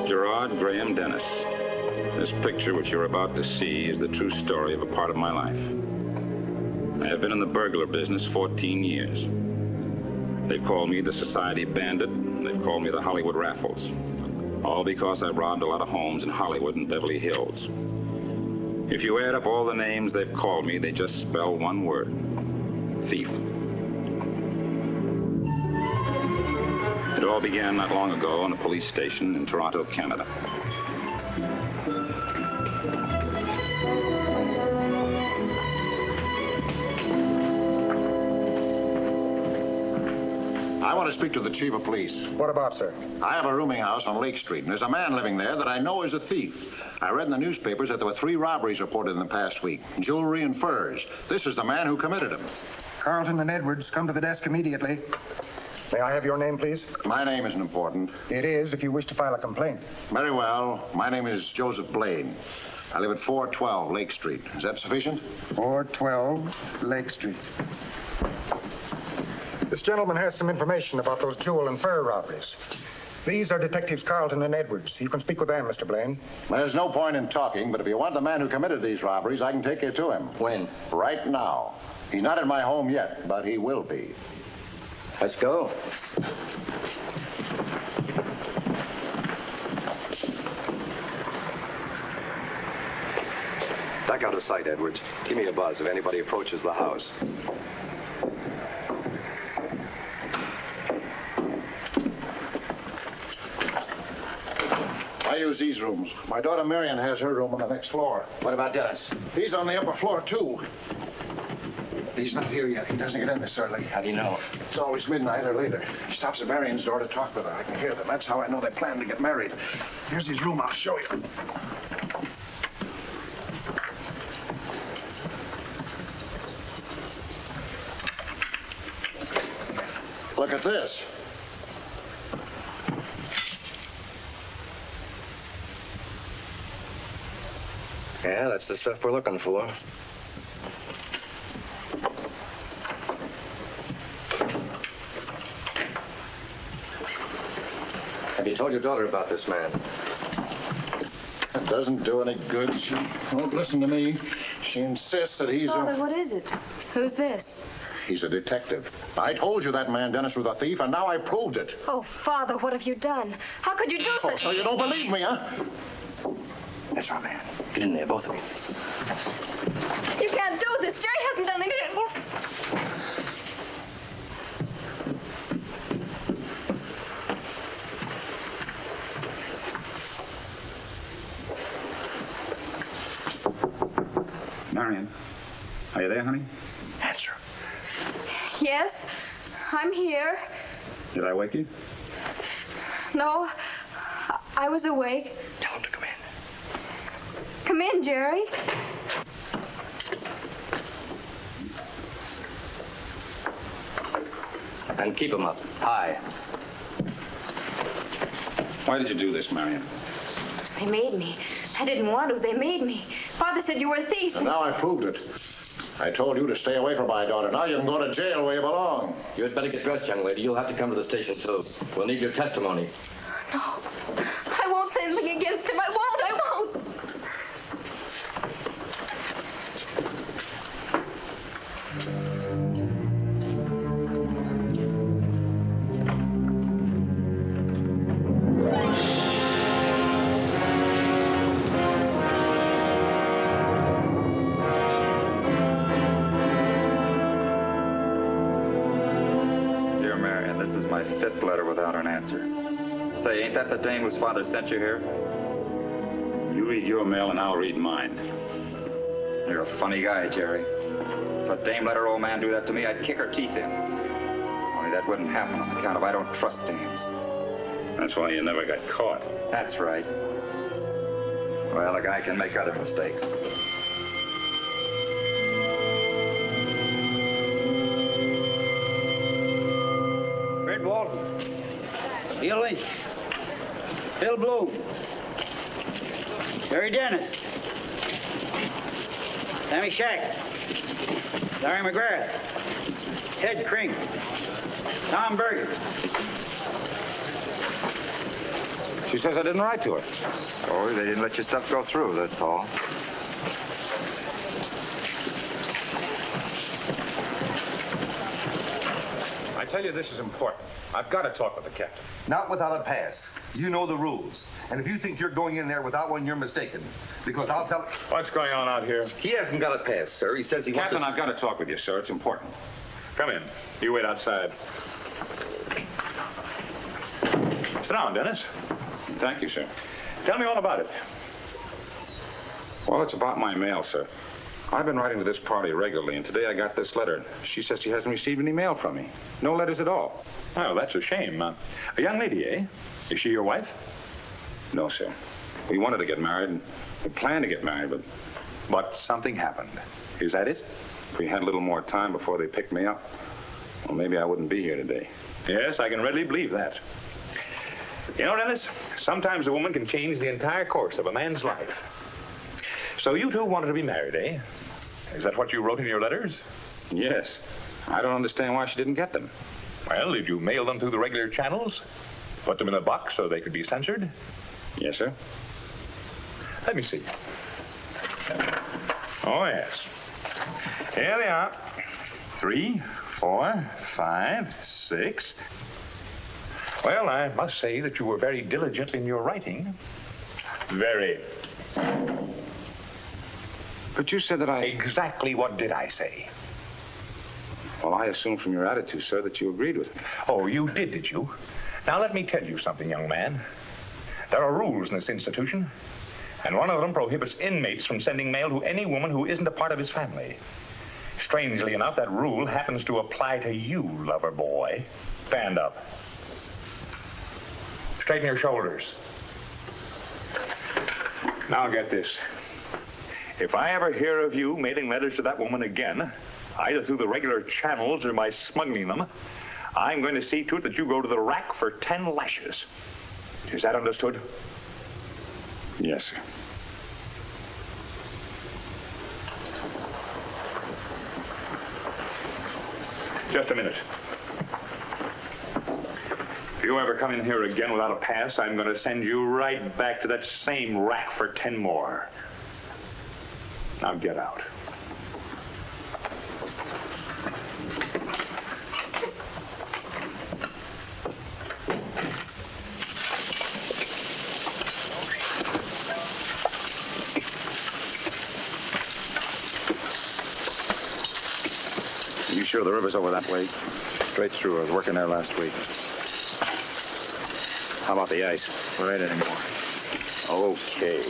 Gerard Dennis. This picture, which you're about to see, is the true story of a part of my life. I have been in the burglar business 14 years. They've called me the Society Bandit. They've called me the Hollywood Raffles. All because I robbed a lot of homes in Hollywood and Beverly Hills. If you add up all the names they've called me, they just spell one word: thief. It all began not long ago in a police station in Toronto, Canada. I want to speak to the chief of police. What about, sir? I have a rooming house on Lake Street, and there's a man living there that I know is a thief. I read in the newspapers that there were 3 robberies reported in the past week, jewelry and furs. This is the man who committed them. Carlton and Edwards, come to the desk immediately. May I have your name, please? My name isn't important. It is, if you wish to file a complaint. Very well. My name is Joseph Blaine. I live at 412 Lake Street. Is that sufficient? 412 Lake Street. This gentleman has some information about those jewel and fur robberies. These are Detectives Carlton and Edwards. You can speak with them, Mr. Blaine. There's no point in talking, but if you want the man who committed these robberies, I can take you to him. When? Right now. He's not in my home yet, but he will be. Let's go. Back out of sight, Edwards. Give me a buzz if anybody approaches the house. I use these rooms. My daughter Marion has her room on the next floor. What about Dennis? He's on the upper floor, too. He's not here yet. He doesn't get in this early. How do you know? It's always midnight or later. He stops at Marion's door to talk with her. I can hear them. That's how I know they plan to get married. Here's his room. I'll show you. Look at this. Yeah, that's the stuff we're looking for. Have you told your daughter about this man? It doesn't do any good. She won't listen to me. She insists that he's Father, what is it? Who's this? He's a detective. I told you that man Dennis was a thief, and now I proved it. Oh, Father, what have you done? How could you do Oh, such... so you don't believe me, huh? That's our man. Get in there, both of you. You can't do this. Jerry hasn't done anything. Marion, are you there, honey? Answer. Yes, I'm here. Did I wake you? No, I was awake. Tell him to come in. Come in, Jerry. And keep him up. High. Why did you do this, Marion? They made me. I didn't want to. They made me. Father said you were a thief. And now I proved it. I told you to stay away from my daughter. Now you can go to jail where you belong. You had better get dressed, young lady. You'll have to come to the station, too. We'll need your testimony. No, I won't say anything against him. I won't. Dear Marion, this is my 5th letter without an answer. Say, ain't that the dame whose father sent you here? You read your mail and I'll read mine. You're a funny guy, Jerry. If a dame let her old man do that to me, I'd kick her teeth in. Only that wouldn't happen on account of I don't trust dames. That's why you never got caught. That's right. Well, a guy can make other mistakes. Fred Walton. Neil Lynch. Bill Bloom. Gerard Dennis. Sammy Shack. Larry McGrath. Ted Crink. Tom Berger. She says I didn't write to her. Oh, they didn't let your stuff go through, that's all. I tell you, this is important. I've got to talk with the captain. Not without a pass. You know the rules. And if you think you're going in there without one, you're mistaken. Because I'll tell... What's going on out here? He hasn't got a pass, sir. He says he wants Captain, to... I've got to talk with you, sir. It's important. Come in. You wait outside. Sit down, Dennis. Thank you, sir. Tell me all about it. Well, it's about my mail, sir. I've been writing to this party regularly, and today I got this letter. She says she hasn't received any mail from me. No letters at all. Oh, that's a shame. A young lady, eh? Is she your wife? No, sir. We wanted to get married, and we planned to get married, But something happened. Is that it? if we had a little more time before they picked me up, well, maybe I wouldn't be here today. Yes, I can readily believe that. You know, Dennis, sometimes a woman can change the entire course of a man's life. So you two wanted to be married, eh? Is that what you wrote in your letters? Yes. I don't understand why she didn't get them. Well, did you mail them through the regular channels? Put them in a box so they could be censored? Yes, sir. Let me see. Oh, yes. Here they are. 3, 4, 5, 6. Well, I must say that you were very diligent in your writing. Very. But you said that I... Exactly what did I say? Well, I assumed from your attitude, sir, that you agreed with me. Oh, you did you? Now, let me tell you something, young man. There are rules in this institution, and one of them prohibits inmates from sending mail to any woman who isn't a part of his family. Strangely enough, that rule happens to apply to you, lover boy. Stand up. Straighten your shoulders. Now get this. If I ever hear of you mailing letters to that woman again, either through the regular channels or by smuggling them, I'm going to see to it that you go to the rack for 10 lashes. Is that understood? Yes, sir. Just a minute. If you ever come in here again without a pass, I'm going to send you right back to that same rack for 10 more. Now get out. You sure the river's over that way? Straight through. I was working there last week. How about the ice? There ain't anymore. Okay.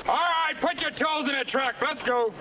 All right, put your toes in the truck. Let's go.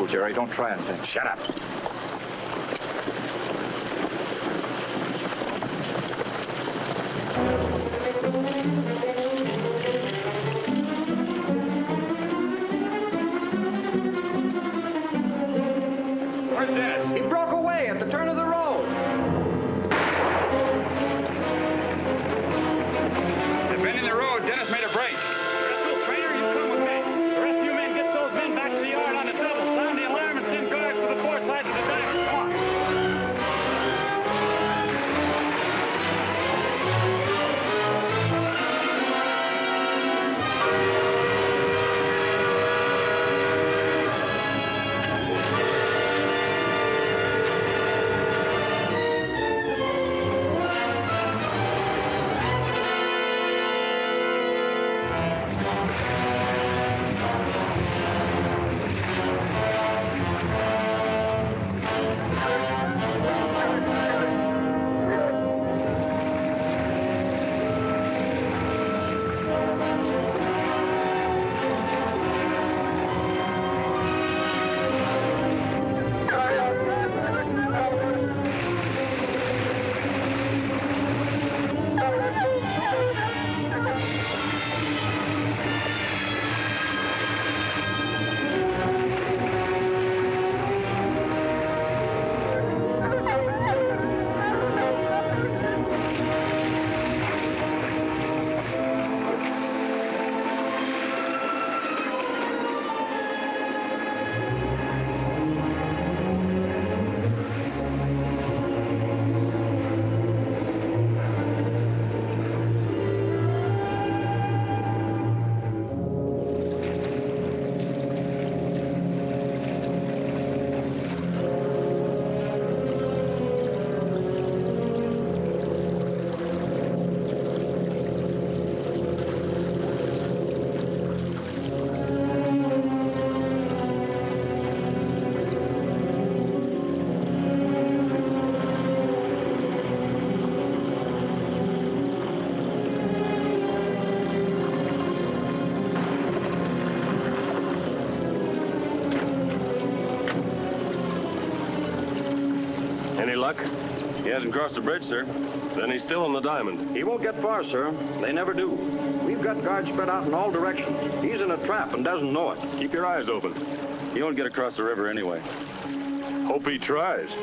Jerry, don't try anything. Shut up. Where's Dennis? He broke away at the turn of the road. They've been in the road. Dennis made a break. Bristol, trainer, you come with me. The rest of you men get those men back to the yard on the double. Sound the alarm and send guards to the four sides of the deck. Come on. luck. He hasn't crossed the bridge, sir. Then he's still in the diamond. He won't get far, sir. They never do. We've got guards spread out in all directions. He's in a trap and doesn't know it. Keep your eyes open. He won't get across the river anyway. Hope he tries.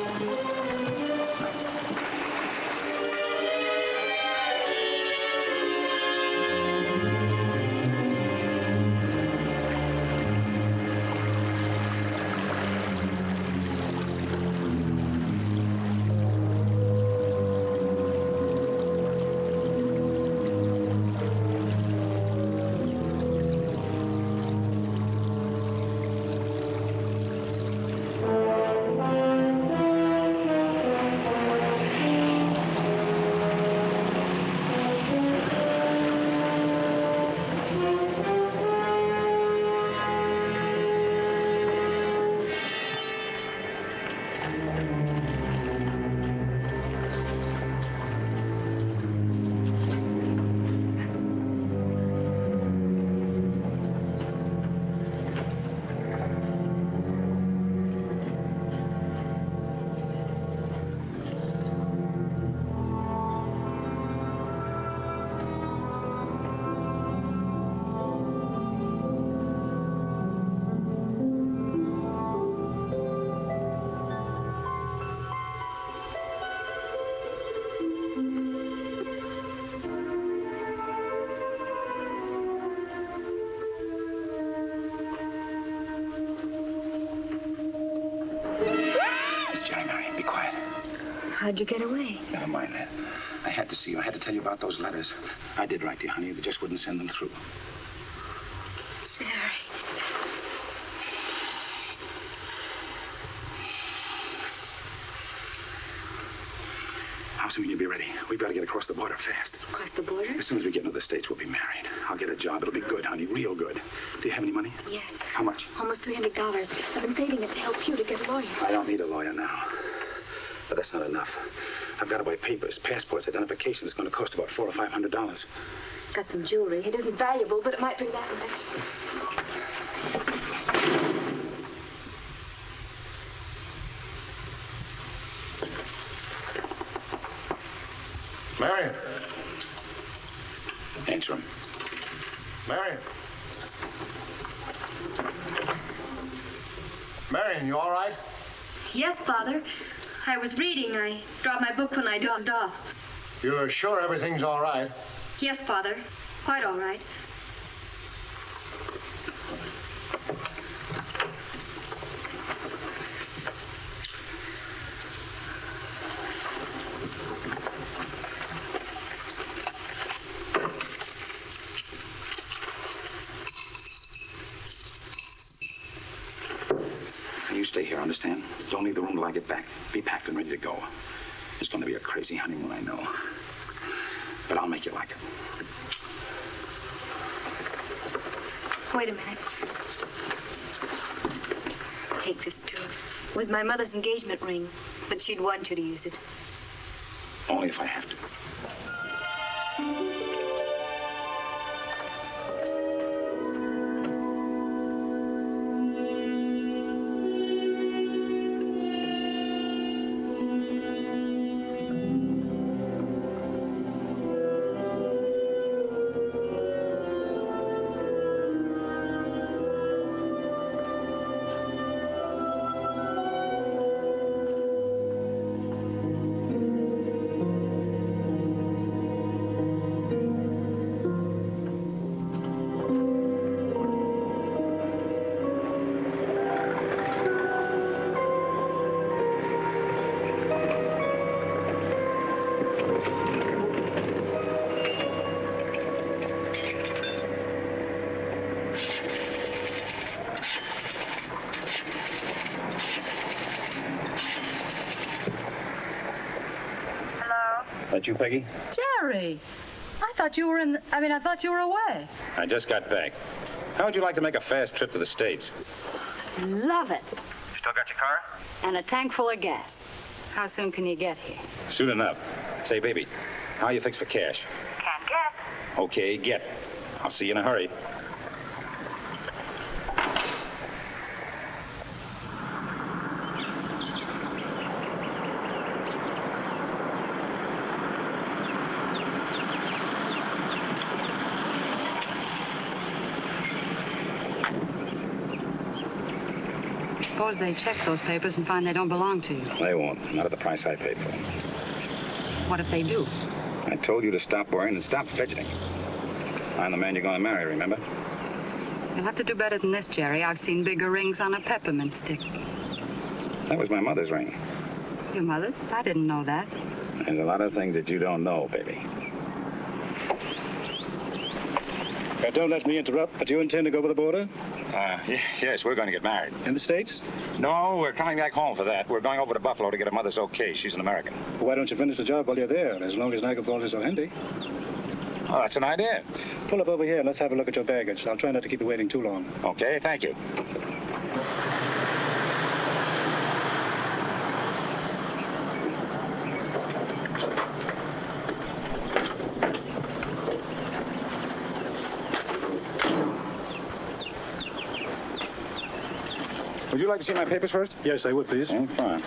How'd you get away? Never mind that. I had to see you. I had to tell you about those letters. I did write to you, honey. They just wouldn't send them through. Jerry. How soon will you be ready? We've got to get across the border fast. Across the border? As soon as we get into the States, we'll be married. I'll get a job. It'll be good, honey. Real good. Do you have any money? Yes. How much? Almost $300. I've been saving it to help you to get a lawyer. I don't need a lawyer now. But that's not enough. I've got to buy papers, passports, identification. It's going to cost about $400 or $500. Got some jewelry. It isn't valuable, but it might bring that much. Marion. Answer him. Marion. Marion, you all right? Yes, Father. I was reading. I dropped my book when I dozed off. You're sure everything's all right? Yes, Father. Quite all right. You stay here, understand? Don't leave the room till I get back. Be packed and ready to go. It's going to be a crazy honeymoon, I know. But I'll make you like it. Wait a minute. Take this, too. It was my mother's engagement ring, but she'd want you to use it. Only if I have to. That you, Peggy? Jerry, I thought you were I thought you were away. I just got back. How would you like to make a fast trip to the States? Love it. You still got your car? And a tank full of gas. How soon can you get here? Soon enough. Say, baby, how you fix for cash? Can't get. Okay, get. I'll see you in a hurry. suppose they check those papers and find they don't belong to you. They won't. Not at the price I paid for them. What if they do? I told you to stop worrying and stop fidgeting. I'm the man you're going to marry, remember? You'll have to do better than this, Jerry. I've seen bigger rings on a peppermint stick. That was my mother's ring. Your mother's? I didn't know that. There's a lot of things that you don't know, baby. Don't let me interrupt, but you intend to go over the border? Yes, we're going to get married. In the States? No, we're coming back home for that. We're going over to Buffalo to get her mother's okay. She's an American. Why don't you finish the job while you're there, as long as Niagara is so handy? Oh, that's an idea. Pull up over here and let's have a look at your baggage. I'll try not to keep you waiting too long. Okay, thank you. Would you like to see my papers first? Yes, I would, please. Oh, fine.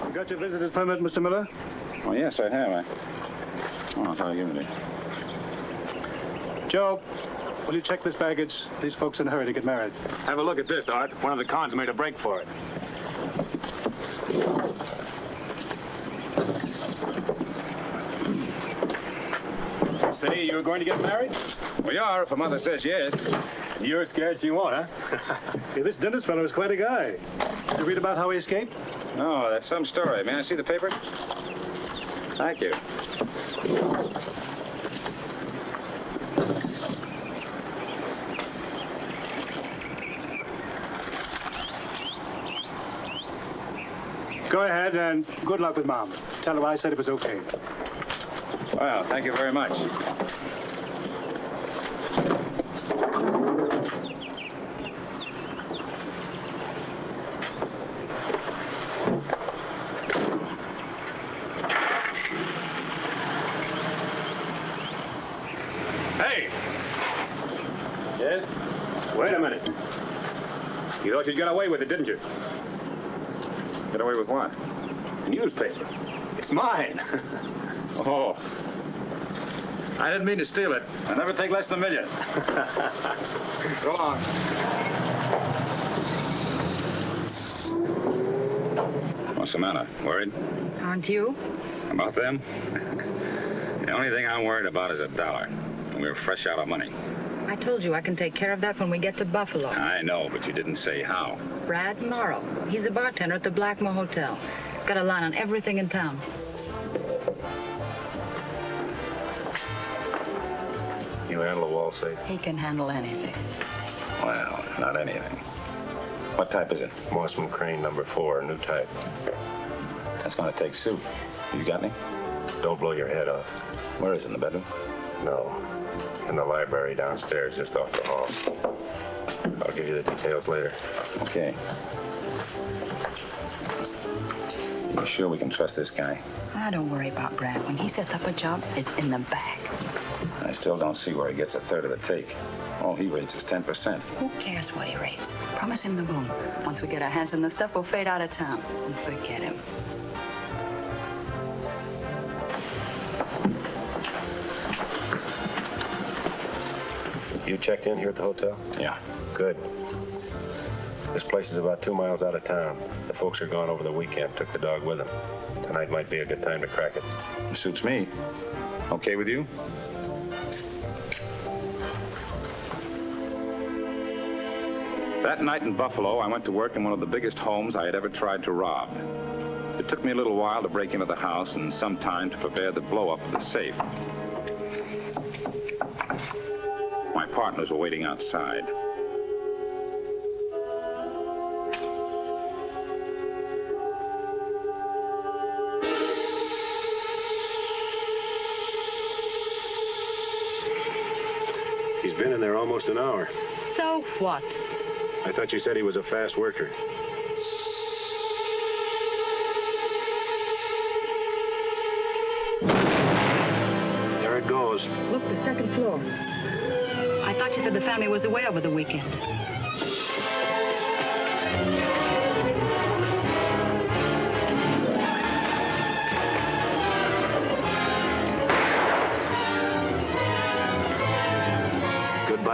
You got your visitor's permit, Mr. Miller? Oh, yes, I have. I thought I gave it to you. Joe, will you check this baggage? These folks in a hurry to get married. Have a look at this, Art. One of the cons made a break for it. Say you were going to get married? We are, if her mother says yes. You're scared she won't, huh? Hey, this Dennis fellow is quite a guy. Did you read about how he escaped? No, that's some story. May I see the paper? Thank you. Go ahead and good luck with Mom. Tell her I said it was okay. Well, thank you very much. Hey! Yes? Wait a minute. You thought you'd got away with it, didn't you? Get away with what? A newspaper. It's mine. Oh. I didn't mean to steal it. I never take less than $1 million. Go on. What's the matter? Worried? Aren't you? About them? The only thing I'm worried about is $1. And we're fresh out of money. I told you I can take care of that when we get to Buffalo. I know, but you didn't say how. Brad Morrow. He's a bartender at the Blackmore Hotel. Got a line on everything in town. You handle the wall safe? He can handle anything. Well, not anything. What type is it? Mossman Crane number 4, new type. That's going to take soup. You got any? Don't blow your head off. Where is it, in the bedroom? No. In the library downstairs, just off the hall. I'll give you the details later. Okay. You sure we can trust this guy? Don't worry about Brad. When he sets up a job, it's in the bag. I still don't see where he gets 1/3 of the take. All he rates is 10%. Who cares what he rates? Promise him the moon. Once we get our hands on the stuff, we'll fade out of town and forget him. You checked in here at the hotel? Yeah. Good. This place is about 2 miles out of town. The folks are gone over the weekend, took the dog with them. Tonight might be a good time to crack it. Suits me. Okay with you? That night in Buffalo, I went to work in one of the biggest homes I had ever tried to rob. It took me a little while to break into the house and some time to prepare the blow-up of the safe. My partners were waiting outside. He's been in there almost an hour. So what? I thought you said he was a fast worker. There it goes. Look, the second floor. I thought you said the family was away over the weekend.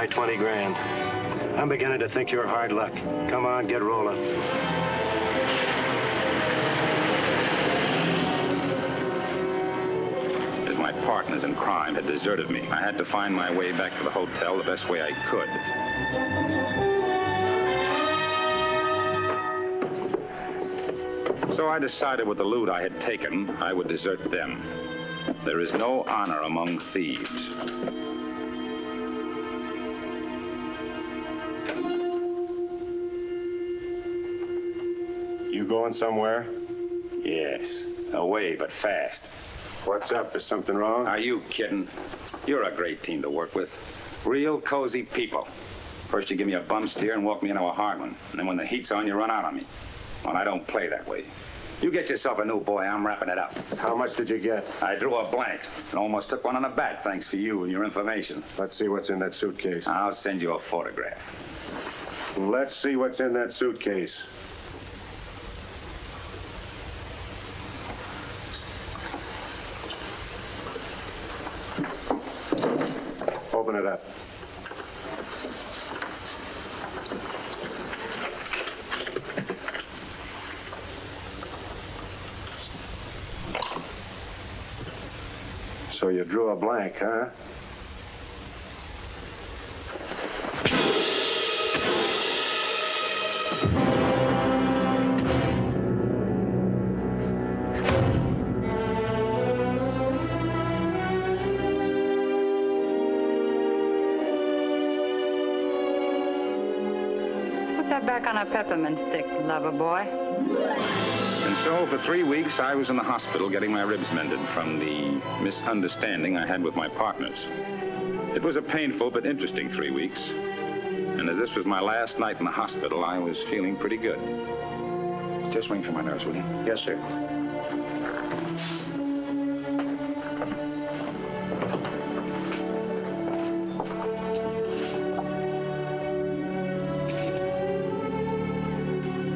by 20 grand. I'm beginning to think you're hard luck. Come on, get rolling. As my partners in crime had deserted me, I had to find my way back to the hotel the best way I could. So I decided with the loot I had taken, I would desert them. There is no honor among thieves. You going somewhere? Yes, away but fast. What's up? Is something wrong? Are you kidding? You're a great team to work with. Real cozy people. First you give me a bum steer and walk me into a hard one. And then when the heat's on, you run out on me. Well, I don't play that way. You get yourself a new boy, I'm wrapping it up. How much did you get? I drew a blank and almost took one on the back thanks for you and your information. Let's see what's in that suitcase. I'll send you a photograph. Let's see what's in that suitcase. Open it up. So you drew a blank, huh? Put that back on a peppermint stick, lover boy. And so for 3 weeks, I was in the hospital getting my ribs mended from the misunderstanding I had with my partners. It was a painful but interesting 3 weeks. And as this was my last night in the hospital, I was feeling pretty good. Just ring for my nurse, will you? Yes, sir.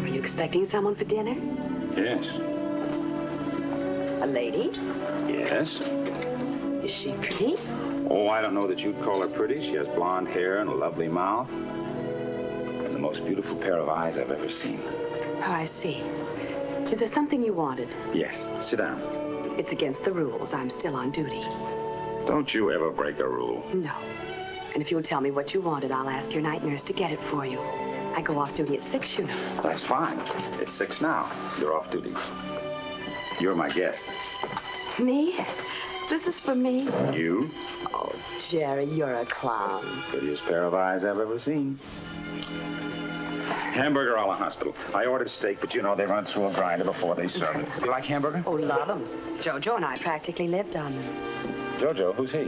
Are you expecting someone for dinner? Yes. A lady? Yes. Is she pretty? Oh, I don't know that you'd call her pretty. She has blonde hair and a lovely mouth. And the most beautiful pair of eyes I've ever seen. Oh, I see. Is there something you wanted? Yes. Sit down. It's against the rules. I'm still on duty. Don't you ever break a rule. No. And if you'll tell me what you wanted, I'll ask your night nurse to get it for you. I go off duty at 6, you know. That's fine. It's 6 now. You're off duty. You're my guest. Me? This is for me? You? Oh, Jerry, you're a clown. Prettiest pair of eyes I've ever seen. Hamburger a la hospital. I ordered steak, but you know they run through a grinder before they serve it. Do you like hamburger? Oh, love them. Jojo and I practically lived on them. Jojo, who's he?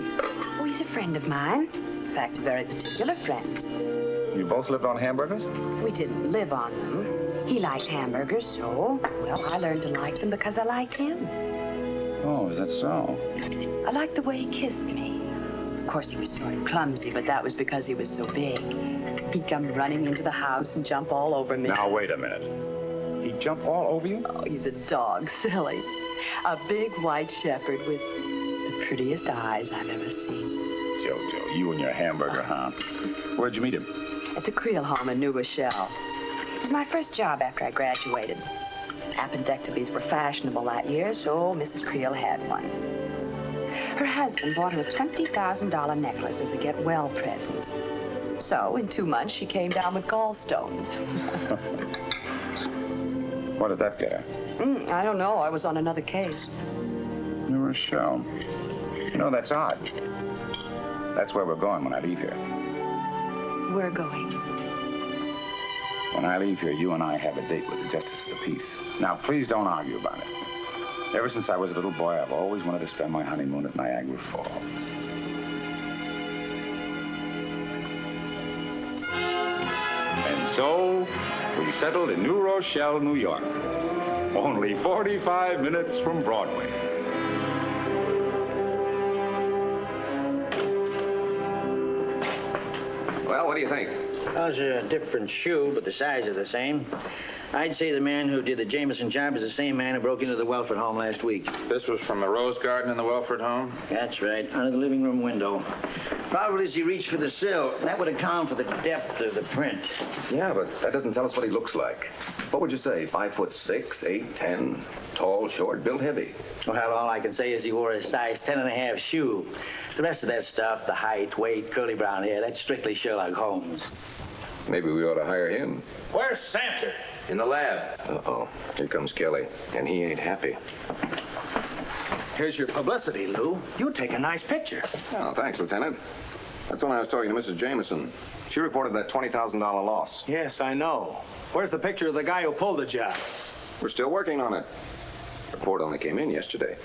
Oh, he's a friend of mine. In fact, a very particular friend. You both lived on hamburgers? We didn't live on them. He liked hamburgers, so, well, I learned to like them because I liked him. Oh, is that so? I liked the way he kissed me. Of course, he was sort of clumsy, but that was because he was so big. He'd come running into the house and jump all over me. Now, wait a minute. He'd jump all over you? Oh, he's a dog, silly. A big white shepherd with the prettiest eyes I've ever seen. Jojo, you and your hamburger, huh? Where'd you meet him? At the Creel home in New Rochelle. It was my first job after I graduated. Appendectomies were fashionable that year, so Mrs. Creel had one. Her husband bought her a $20,000 necklace as a get-well present. So, in 2 months, she came down with gallstones. What did that get her? I don't know. I was on another case. New Rochelle. You know, that's odd. That's where we're going when I leave here. We're going. When I leave here, you and I have a date with the Justice of the Peace. Now, please don't argue about it. Ever since I was a little boy, I've always wanted to spend my honeymoon at Niagara Falls. And so, we settled in New Rochelle, New York. Only 45 minutes from Broadway. Well, what do you think? Well, it's a different shoe, but the size is the same. I'd say the man who did the Jameson job is the same man who broke into the Welford home last week. This was from the rose garden in the Welford home? That's right, under the living room window. Problem is he reached for the sill. That would account for the depth of the print. Yeah, but that doesn't tell us what he looks like. What would you say, 5'6", 8, 10, tall, short, built heavy? Well, all I can say is he wore a size 10.5 shoe. The rest of that stuff, the height, weight, curly brown hair, that's strictly Sherlock Holmes. Maybe we ought to hire him. Where's Santa? In the lab. Uh-oh. Here comes Kelly. And he ain't happy. Here's your publicity, Lou. You take a nice picture. Oh, thanks, Lieutenant. That's when I was talking to Mrs. Jameson. She reported that $20,000 loss. Yes, I know. Where's the picture of the guy who pulled the job? We're still working on it. Report only came in yesterday.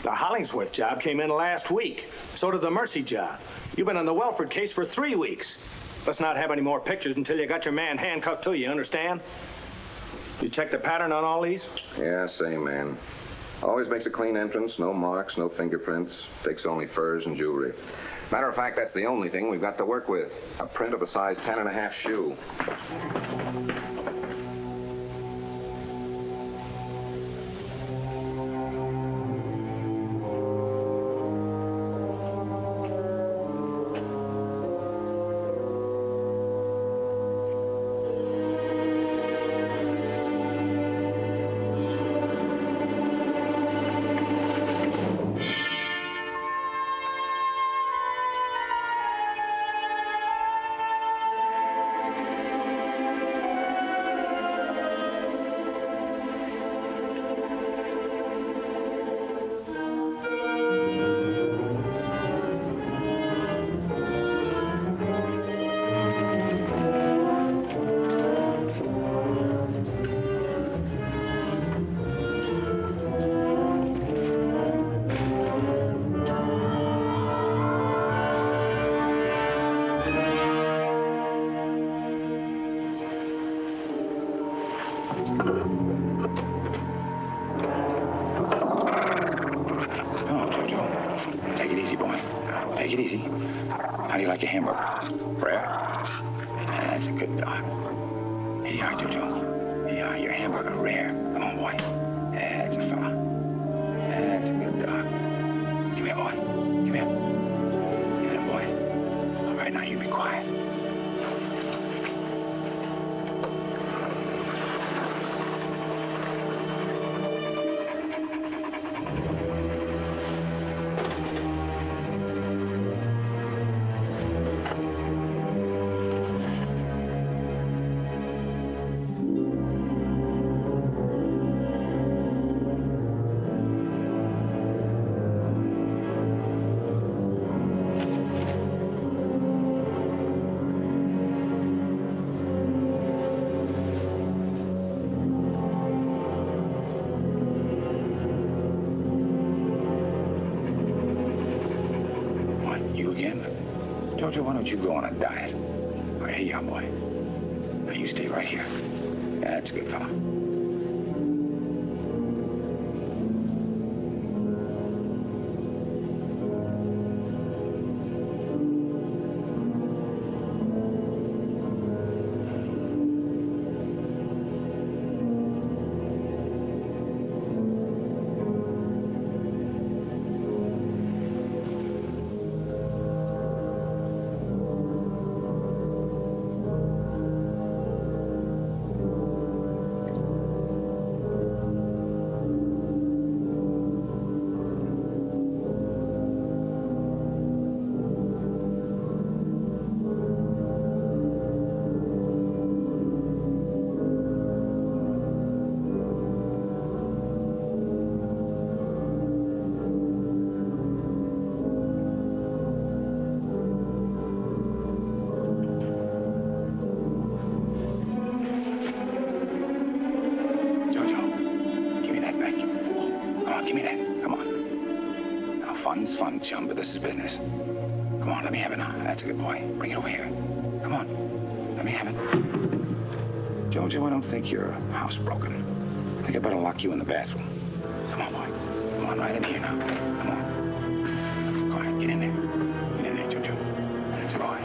The Hollingsworth job came in last week. So did the Mercy job. You've been on the Welford case for 3 weeks. Let's not have any more pictures until you got your man handcuffed to you, understand? You check the pattern on all these? Yeah, same man. Always makes a clean entrance, no marks, no fingerprints. Takes only furs and jewelry. Matter of fact, that's the only thing we've got to work with. A print of a size 10.5 shoe. Take it easy. How do you like your hamburger? Rare? That's a good dog. Here you are, Jojo. Here you are, your hamburger, rare. Come on, boy. That's a fella. That's a good dog. Come here, boy. Come here. Come here, boy. All right, now you be quiet. Jojo, why don't you go on a diet? All right, here you are, boy. Now you stay right here. That's a good fella. Fun's fun, chum, but this is business. Come on, let me have it now. That's a good boy. Bring it over here. Come on. Let me have it. Jojo, I don't think you're housebroken. I think I better lock you in the bathroom. Come on, boy. Come on, right in here now. Come on. Go ahead, get in there. Get in there, Jojo. That's a boy.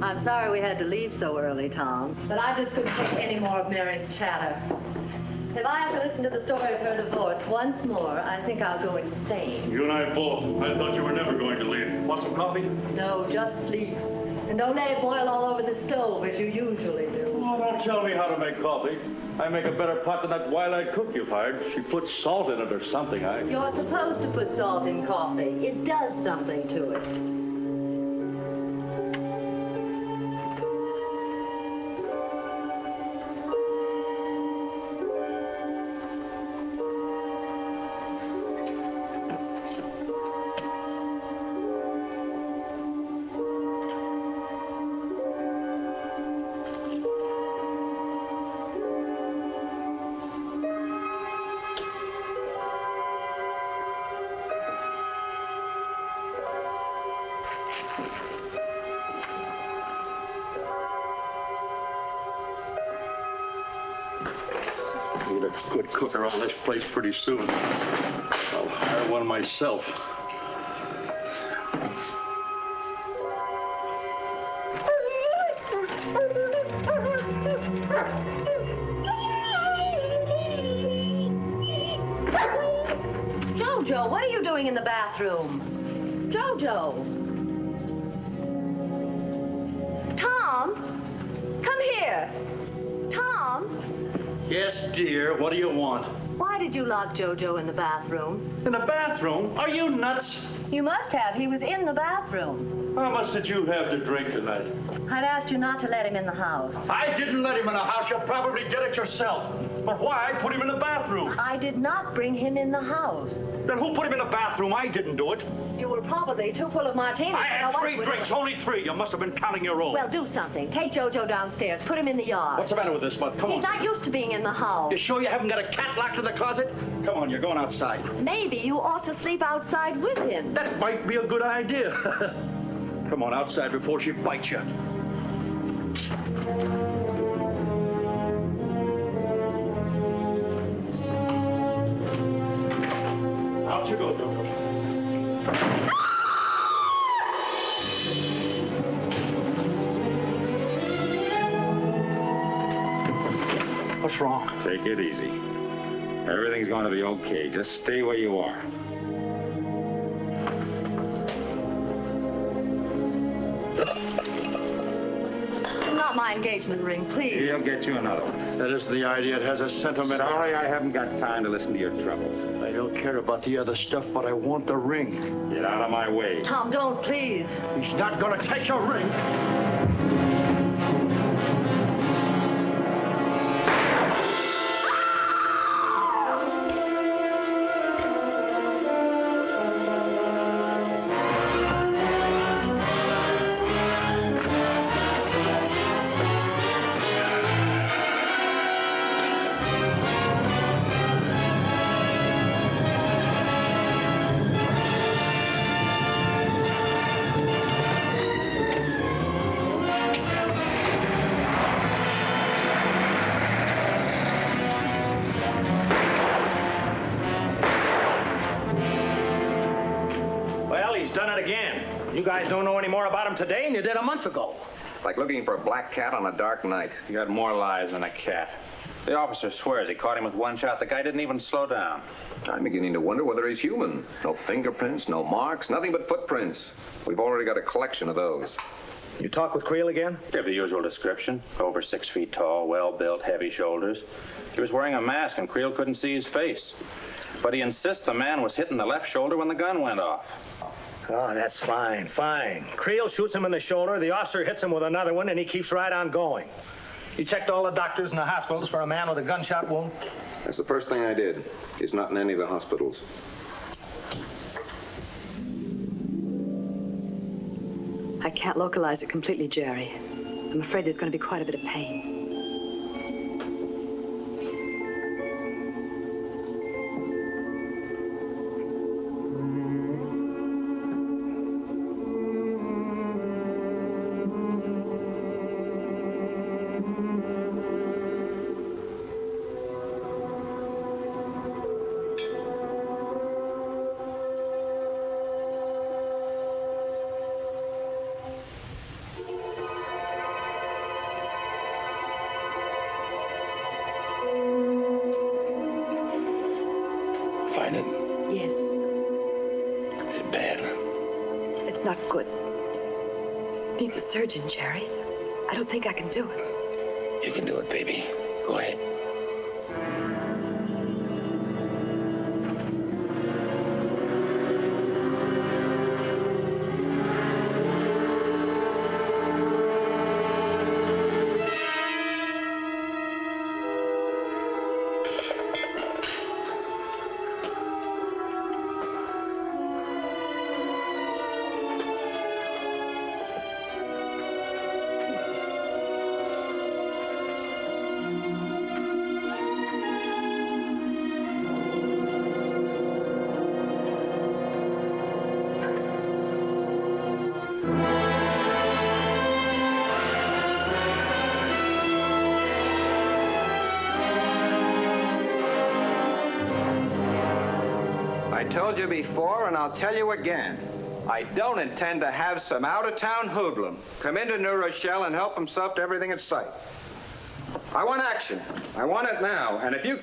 I'm sorry we had to leave so early, Tom, but I just couldn't take any more of Mary's chatter. If I have to listen to the story of her divorce once more, I think I'll go insane. You and I both. I thought you were never going to leave. Want some coffee? No, just sleep. And don't let it boil all over the stove as you usually do. Oh, don't tell me how to make coffee. I make a better pot than that wild-eyed cook you've hired. She puts salt in it or something. You're supposed to put salt in coffee. It does something to it. Need a good cook around this place pretty soon. I'll hire one myself. Jojo, what are you doing in the bathroom? Jojo! Tom! Come here! Tom! Yes, dear. What do you want? Why did you lock Jojo in the bathroom? In the bathroom? Are you nuts? You must have. He was in the bathroom. How much did you have to drink tonight? I'd asked you not to let him in the house. I didn't let him in the house. You'll probably get it yourself. But why put him in the bathroom? I did not bring him in the house. Then who put him in the bathroom? I didn't do it. You were probably too full of martinis. I had 3 drinks, only 3. You must have been counting your own. Well, do something. Take Jojo downstairs. Put him in the yard. What's the matter with this bud? Come on. He's not used to being in the house. You sure you haven't got a cat locked in the closet? Come on, you're going outside. Maybe you ought to sleep outside with him. That might be a good idea. Come on, outside before she bites you. Out you go, Jojo. What's wrong? Take it easy. Everything's going to be okay. Just stay where you are. Not my engagement ring, please. He'll get you another one. That isn't the idea. It has a sentimental... Sorry, I haven't got time to listen to your troubles. I don't care about the other stuff, but I want the ring. Get out of my way. Tom, don't, please. He's not going to take your ring. You guys don't know any more about him today than you did a month ago. Like looking for a black cat on a dark night. You got more lies than a cat. The officer swears he caught him with one shot. The guy didn't even slow down. I'm beginning to wonder whether he's human. No fingerprints, no marks, nothing but footprints. We've already got a collection of those. You talk with Creel again? Give the usual description. Over 6 feet tall, well-built, heavy shoulders. He was wearing a mask and Creel couldn't see his face. But he insists the man was hitting the left shoulder when the gun went off. Oh, that's fine. Creel shoots him in the shoulder, the officer hits him with another one, and he keeps right on going. You checked all the doctors and the hospitals for a man with a gunshot wound? That's the first thing I did. He's not in any of the hospitals. I can't localize it completely, Jerry. I'm afraid there's going to be quite a bit of pain. find it? Yes. Is it bad? It's not good. Needs a surgeon, Jerry. I don't think I can do it. You can do it, baby. Go ahead. I told you before, and I'll tell you again. I don't intend to have some out-of-town hoodlum come into New Rochelle and help himself to everything in sight. I want action. I want it now. And if you...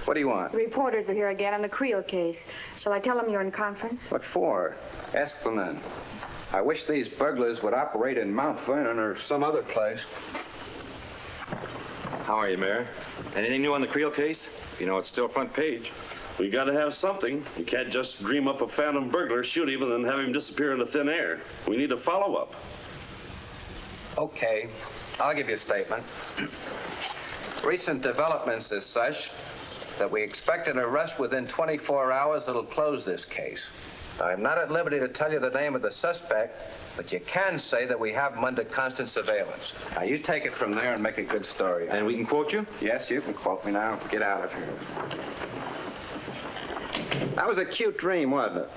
What do you want? The reporters are here again on the Creel case. Shall I tell them you're in conference? What for? Ask them then. I wish these burglars would operate in Mount Vernon or some other place. How are you, Mayor? Anything new on the Creel case? You know, it's still front page. We gotta have something. You can't just dream up a phantom burglar, shoot him, and then have him disappear into thin air. We need a follow-up. Okay, I'll give you a statement. Recent developments is such that we expect an arrest within 24 hours that'll close this case. I'm not at liberty to tell you the name of the suspect, but you can say that we have him under constant surveillance. Now, you take it from there and make a good story. And we can quote you? Yes, you can quote me now. Get out of here. That was a cute dream, wasn't it?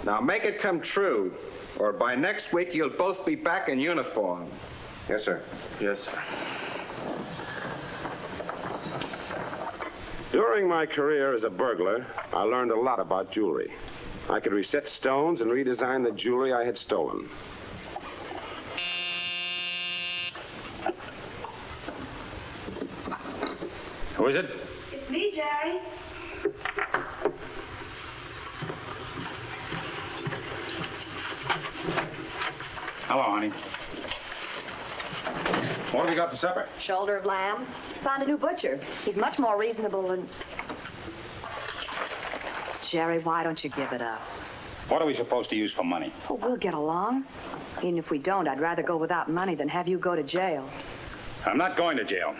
Now, make it come true, or by next week, you'll both be back in uniform. Yes, sir. Yes, sir. During my career as a burglar, I learned a lot about jewelry. I could reset stones and redesign the jewelry I had stolen. Who is it? It's me, Jerry. Hello, honey. What have we got for supper? Shoulder of lamb. Found a new butcher. He's much more reasonable than... Jerry, why don't you give it up? What are we supposed to use for money? Oh, we'll get along. Even if we don't, I'd rather go without money than have you go to jail. I'm not going to jail.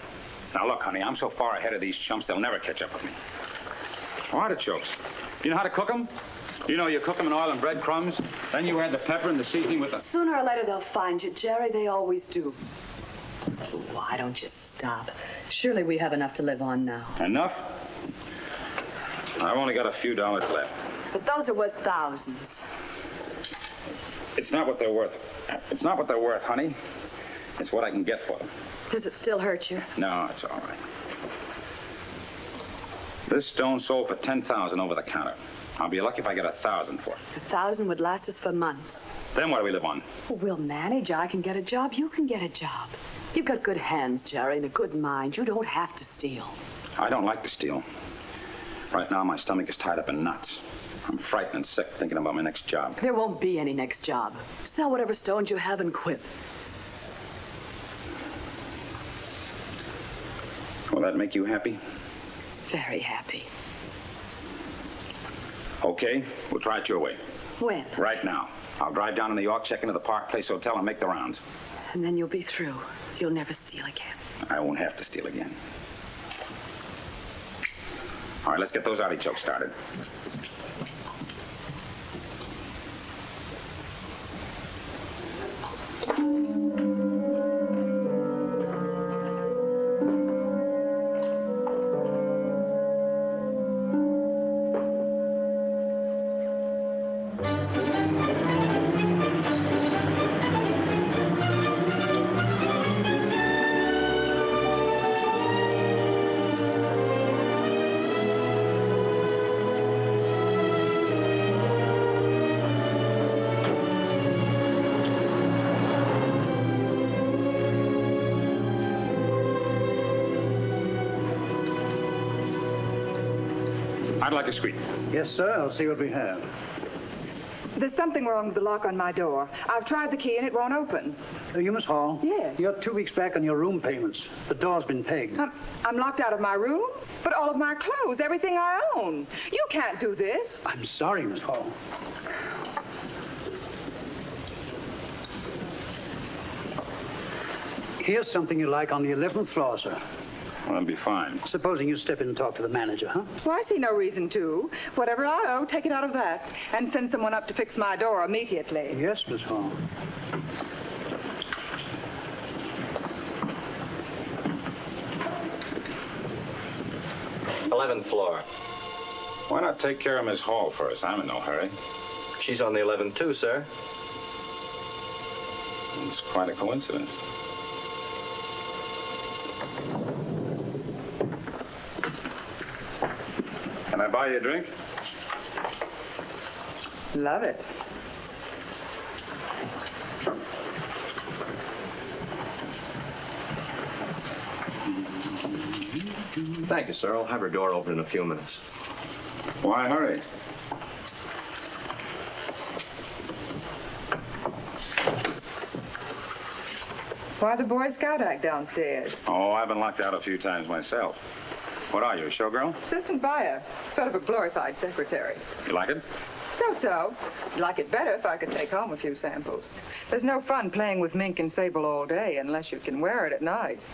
Now, look, honey, I'm so far ahead of these chumps, they'll never catch up with me. Artichokes. Do you know how to cook them? You know, you cook them in oil and breadcrumbs, then you add the pepper and the seasoning with the... Sooner or later, they'll find you, Jerry. They always do. Why don't you stop? Surely we have enough to live on now. Enough? I've only got a few dollars left. But those are worth thousands. It's not what they're worth. It's not what they're worth, honey. It's what I can get for them. Does it still hurt you? No, it's all right. This stone sold for $10,000 over the counter. I'll be lucky if I get $1,000 for it. 1,000 would last us for months. Then what do we live on? We'll manage. I can get a job. You can get a job. You've got good hands, Jerry, and a good mind. You don't have to steal. I don't like to steal. Right now, my stomach is tied up in knots. I'm frightened and sick thinking about my next job. There won't be any next job. Sell whatever stones you have and quit. Will that make you happy? Very happy. Okay, we'll try it your way. When? Right now. I'll drive down to New York, check into the Park Place Hotel, and make the rounds. And then you'll be through. You'll never steal again. I won't have to steal again. All right, let's get those artichokes started. I'd like a screen. Yes, sir. I'll see what we have. There's something wrong with the lock on my door. I've tried the key and it won't open. You, Miss Hall? Yes. You're 2 weeks back on your room payments. The door's been pegged. I'm locked out of my room, but all of my clothes, everything I own. You can't do this. I'm sorry, Miss Hall. Here's something you like on the 11th floor, sir. Well, that'll be fine. Supposing you step in and talk to the manager, huh? Well, I see no reason to. Whatever I owe, take it out of that. And send someone up to fix my door immediately. Yes, Miss Hall. th floor. Why not take care of Miss Hall first? I'm in no hurry. She's on the 11th, too, sir. It's quite a coincidence. Can I buy you a drink? Love it. Thank you, sir. I'll have her door open in a few minutes. Why hurry? Why the Boy Scout act downstairs? Oh, I've been locked out a few times myself. What are you, a showgirl? Assistant buyer. Sort of a glorified secretary. You like it? So-so. I'd like it better if I could take home a few samples. There's no fun playing with mink and sable all day unless you can wear it at night.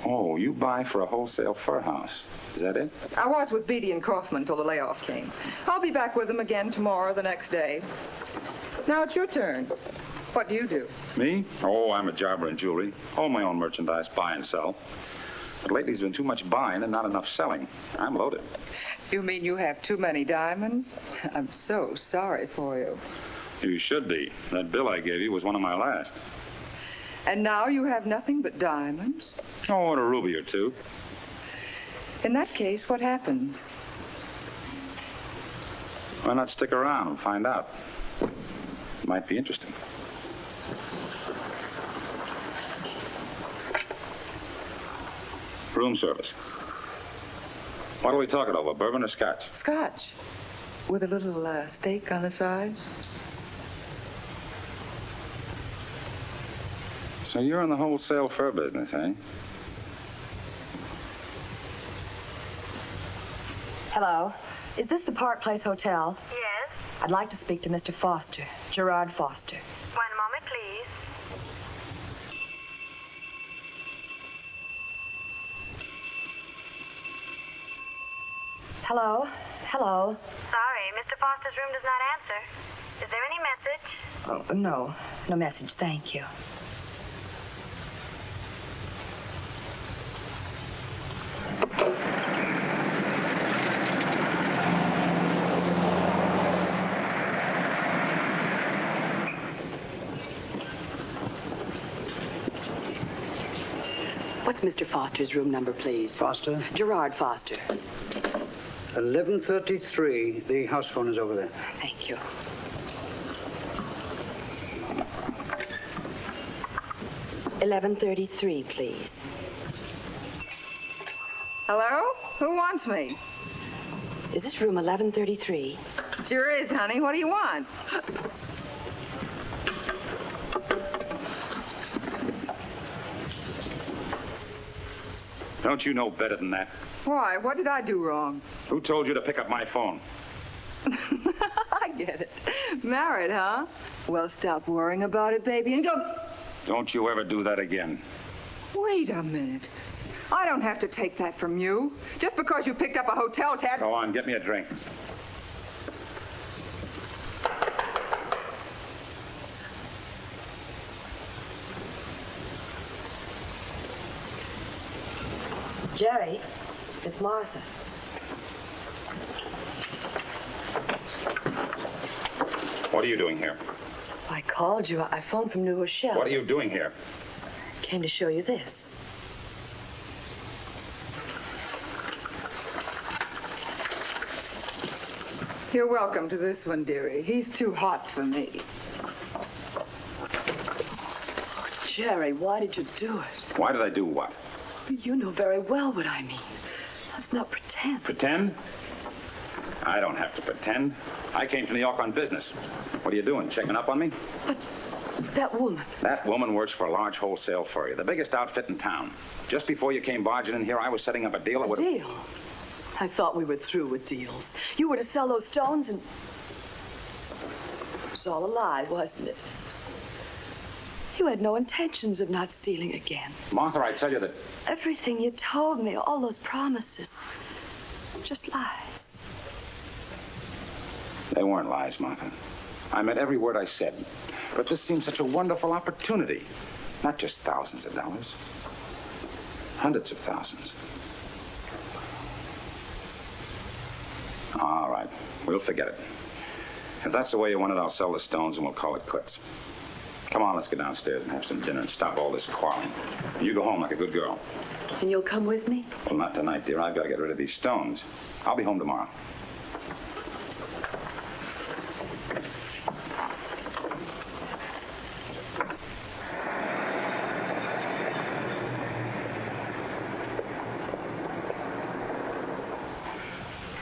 Oh, you buy for a wholesale fur house. Is that it? I was with Beatty and Kaufman till the layoff came. I'll be back with them again tomorrow or the next day. Now it's your turn. What do you do? Me? Oh, I'm a jobber in jewelry. Own my own merchandise, buy and sell. But lately there's been too much buying and not enough selling. I'm loaded. You mean you have too many diamonds? I'm so sorry for you. You should be. That bill I gave you was one of my last. And now you have nothing but diamonds? Oh, and a ruby or two. In that case, what happens? Why not stick around and find out? Might be interesting. Room service. What are we talking over, bourbon or scotch? Scotch. With a little steak on the side. So you're in the wholesale fur business, eh? Hello. Is this the Park Place Hotel? Yes. I'd like to speak to Mr. Foster, Gerard Foster. 1 moment, please. Hello? Hello? Sorry, Mr. Foster's room does not answer. Is there any message? Oh, no. No message, thank you. What's Mr. Foster's room number, please? Foster? Gerard Foster. 1133. The house phone is over there. Thank you. $11.33, please. Hello? Who wants me? Is this room 1133? Sure is, honey. What do you want? Don't you know better than that? Why? What did I do wrong? Who told you to pick up my phone? I get it. Married, huh? Well, stop worrying about it, baby, and go... Don't you ever do that again. Wait a minute. I don't have to take that from you. Just because you picked up a hotel tab... Go on, get me a drink. Jerry, it's Martha. What are you doing here? I called you. I phoned from New Rochelle. What are you doing here? Came to show you this. You're welcome to this one, dearie. He's too hot for me. Jerry, why did you do it? Why did I do what? You know very well what I mean. Let's not pretend. Pretend? I don't have to pretend. I came to New York on business. What are you doing, checking up on me? But that woman... That woman works for a large wholesale furrier, the biggest outfit in town. Just before you came barging in here, I was setting up a deal that would... Deal? I thought we were through with deals. You were to sell those stones and... It was all a lie, wasn't it? You had no intentions of not stealing again. Martha, I tell you that... Everything you told me, all those promises, just lies. They weren't lies, Martha. I meant every word I said. But this seems such a wonderful opportunity. Not just thousands of dollars. Hundreds of thousands. All right. We'll forget it. If that's the way you want it, I'll sell the stones and we'll call it quits. Come on, let's go downstairs and have some dinner and stop all this quarreling. You go home like a good girl. And you'll come with me? Well, not tonight, dear. I've got to get rid of these stones. I'll be home tomorrow.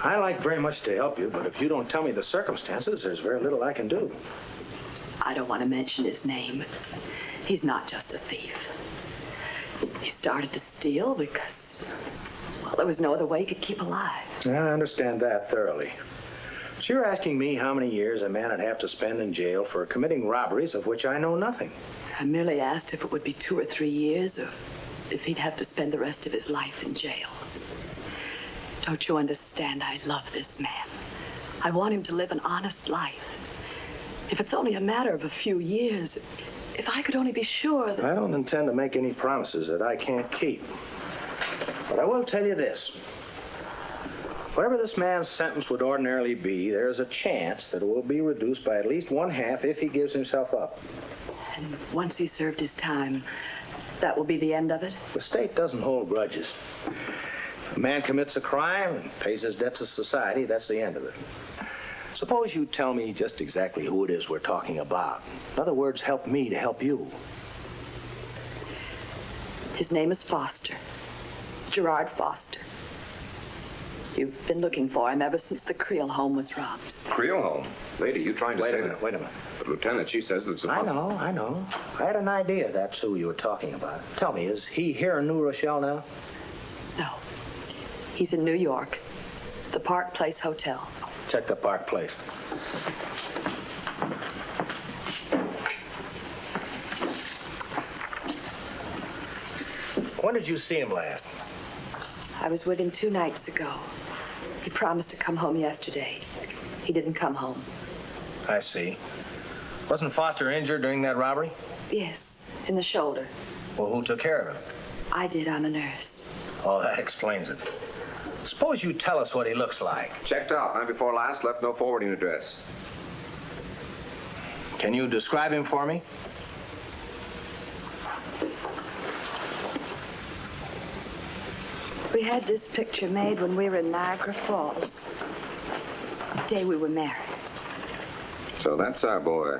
I like very much to help you, but if you don't tell me the circumstances, there's very little I can do. I don't want to mention his name. He's not just a thief. He started to steal because, well, there was no other way he could keep alive. Yeah, I understand that thoroughly. But you're asking me how many years a man would have to spend in jail for committing robberies of which I know nothing. I merely asked if it would be 2 or 3 years or if he'd have to spend the rest of his life in jail. Don't you understand? I love this man. I want him to live an honest life. If it's only a matter of a few years, if I could only be sure that... I don't intend to make any promises that I can't keep. But I will tell you this. Whatever this man's sentence would ordinarily be, there's a chance that it will be reduced by at least 1/2 if he gives himself up. And once he's served his time, that will be the end of it? The state doesn't hold grudges. A man commits a crime and pays his debt to society, that's the end of it. Suppose you tell me just exactly who it is we're talking about. In other words, help me to help you. His name is Foster. Gerard Foster. You've been looking for him ever since the Creel home was robbed. Creel home? Lady, you trying to say that? Wait a minute. But Lieutenant, she says it's impossible. I know. I had an idea that's who you were talking about. Tell me, is he here in New Rochelle now? No. He's in New York. The Park Place Hotel. Check the Park Place. When did you see him last? I was with him 2 nights ago. He promised to come home yesterday. He didn't come home. I see. Wasn't Foster injured during that robbery? Yes, in the shoulder. Well, who took care of him? I did. I'm a nurse. Oh, that explains it. Suppose you tell us what he looks like. Checked out. Night before last, left no forwarding address. Can you describe him for me? We had this picture made when we were in Niagara Falls. The day we were married. So that's our boy.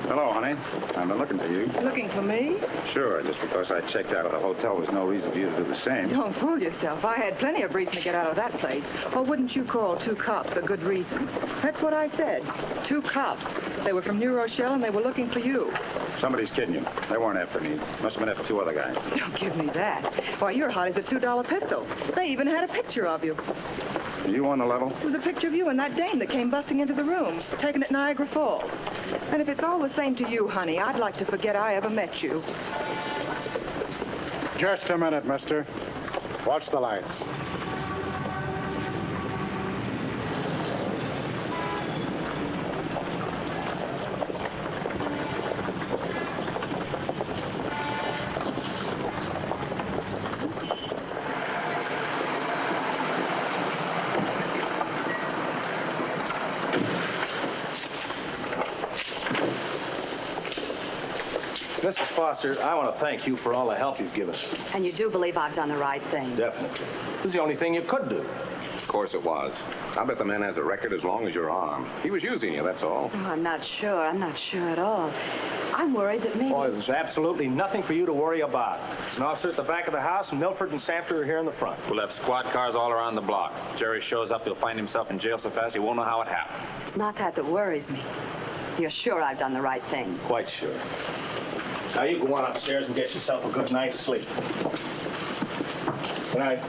Hello, honey. I've been looking for you. Looking for me? Sure, just because I checked out of the hotel, there's no reason for you to do the same. Don't fool yourself. I had plenty of reason to get out of that place. Or wouldn't you call 2 cops a good reason? That's what I said. 2 cops. They were from New Rochelle and they were looking for you. Somebody's kidding you. They weren't after me. Must have been after 2 other guys. Don't give me that. Why, you're hot as a $2 pistol. They even had a picture of you. Are you on the level? It was a picture of you and that dame that came busting into the room, taken at Niagara Falls. And if it's all the same to you, honey, I'd like to forget I ever met you. Just a minute, mister. Watch the lights. Mrs. Foster, I want to thank you for all the help you've given us. And you do believe I've done the right thing? Definitely. It was the only thing you could do. course it was. I bet the man has a record as long as your arm. He was using you, that's all. Oh, I'm not sure. I'm not sure at all. I'm worried that maybe... Boy, there's absolutely nothing for you to worry about. There's an officer at the back of the house, and Milford and Samter are here in the front. We'll have squad cars all around the block. Jerry shows up, he'll find himself in jail so fast he won't know how it happened. It's not that worries me. You're sure I've done the right thing? Quite sure. Now you go on upstairs and get yourself a good night's sleep. Good night.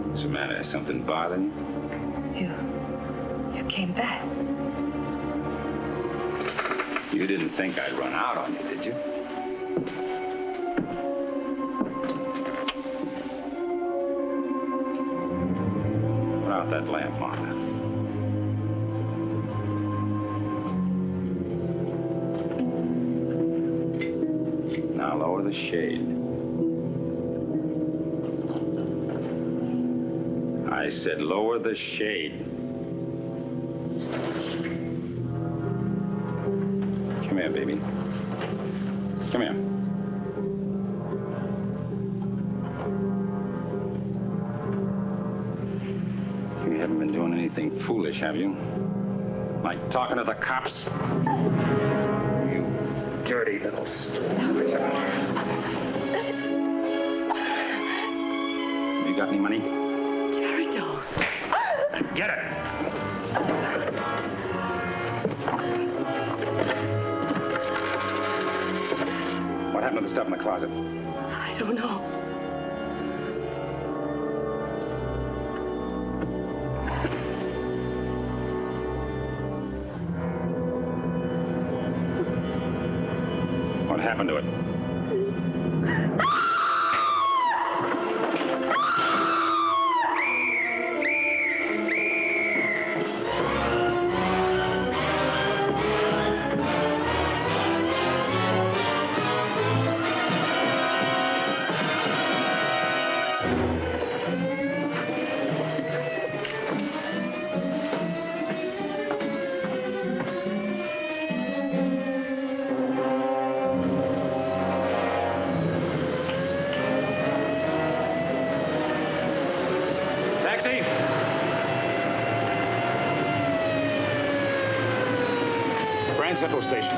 What's the matter? Is something bothering you? You came back. You didn't think I'd run out on you, did you? Put out that lamp, Martha. Now lower the shade. I said lower the shade. Come here, baby. Come here. You haven't been doing anything foolish, have you? Like talking to the cops? You dirty little Have you got any money? Jerry, don't. Get it! What happened to the stuff in the closet? I don't know. What happened to it? Central Station.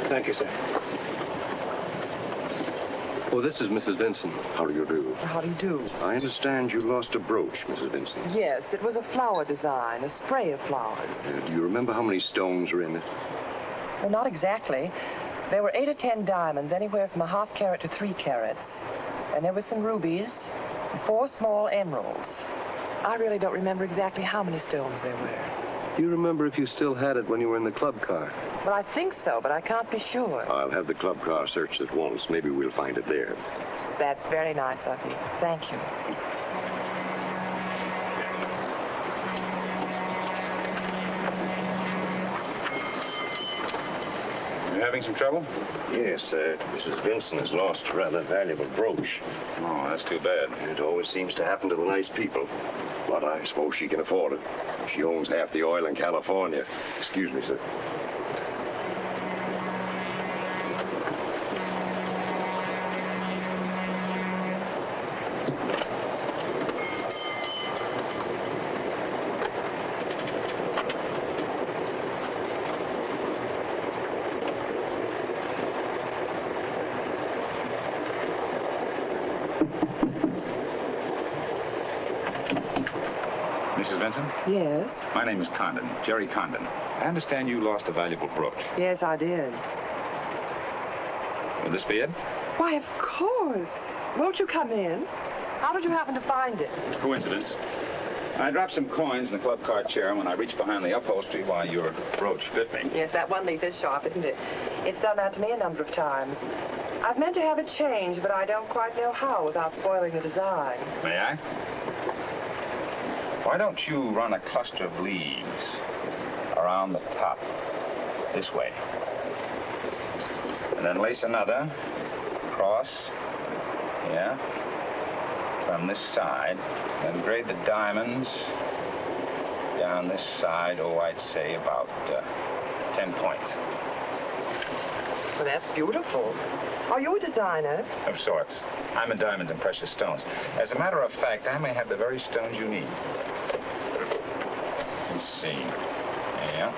Thank you, sir. Oh, this is Mrs. Vinson. How do you do? How do you do? I understand you lost a brooch, Mrs. Vinson. Yes, it was a flower design, a spray of flowers. Do you remember how many stones are in it? Well, not exactly. There were 8 or 10 diamonds, anywhere from a ½ carat to 3 carats. And there were some rubies and 4 small emeralds. I really don't remember exactly how many stones there were. Do you remember if you still had it when you were in the club car? Well, I think so, but I can't be sure. I'll have the club car searched at once. Maybe we'll find it there. That's very nice of you. Thank you. You having some trouble? Yes, Mrs. Vinson has lost a rather valuable brooch. Oh, that's too bad. It always seems to happen to the nice people. But I suppose she can afford it. She owns half the oil in California. Excuse me, sir. Mrs. Vincent? Yes? My name is Condon, Jerry Condon. I understand you lost a valuable brooch. Yes, I did. Will this be it? Why, of course. Won't you come in? How did you happen to find it? Coincidence. I dropped some coins in the club car chair, and when I reached behind the upholstery, why, your brooch bit me. Yes, that one leaf is sharp, isn't it? It's done that to me a number of times. I've meant to have it changed, but I don't quite know how without spoiling the design. May I? Why don't you run a cluster of leaves around the top, this way? And then lace another across, yeah, from this side. Then grade the diamonds down this side, oh, I'd say about 10 points. Well, that's beautiful. Are you a designer? Of sorts. I'm in diamonds and precious stones. As a matter of fact, I may have the very stones you need. Let's see. Yeah.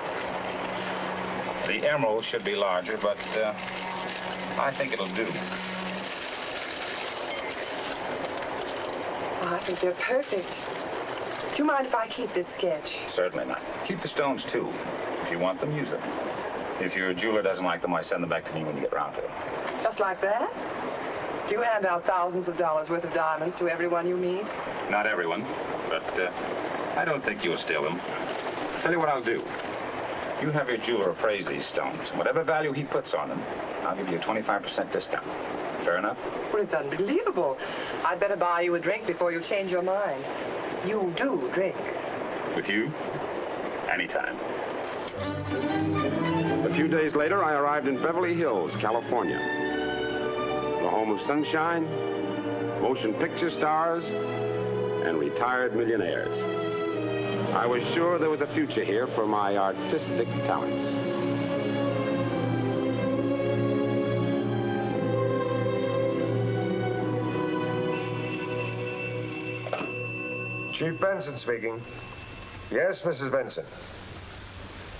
The emerald should be larger, but I think it'll do. Oh, I think they're perfect. Do you mind if I keep this sketch? Certainly not. Keep the stones, too. If you want them, use them. If your jeweler doesn't like them, I send them back to me when you get round to them. Just like that? Do you hand out thousands of dollars worth of diamonds to everyone you meet? Not everyone, but I don't think you'll steal them. Tell you what I'll do. You have your jeweler appraise these stones. Whatever value he puts on them, I'll give you a 25% discount. Fair enough? Well, it's unbelievable. I'd better buy you a drink before you change your mind. You do drink. With you? Anytime. A few days later, I arrived in Beverly Hills, California. The home of sunshine, motion picture stars, and retired millionaires. I was sure there was a future here for my artistic talents. Chief Benson speaking. Yes, Mrs. Benson.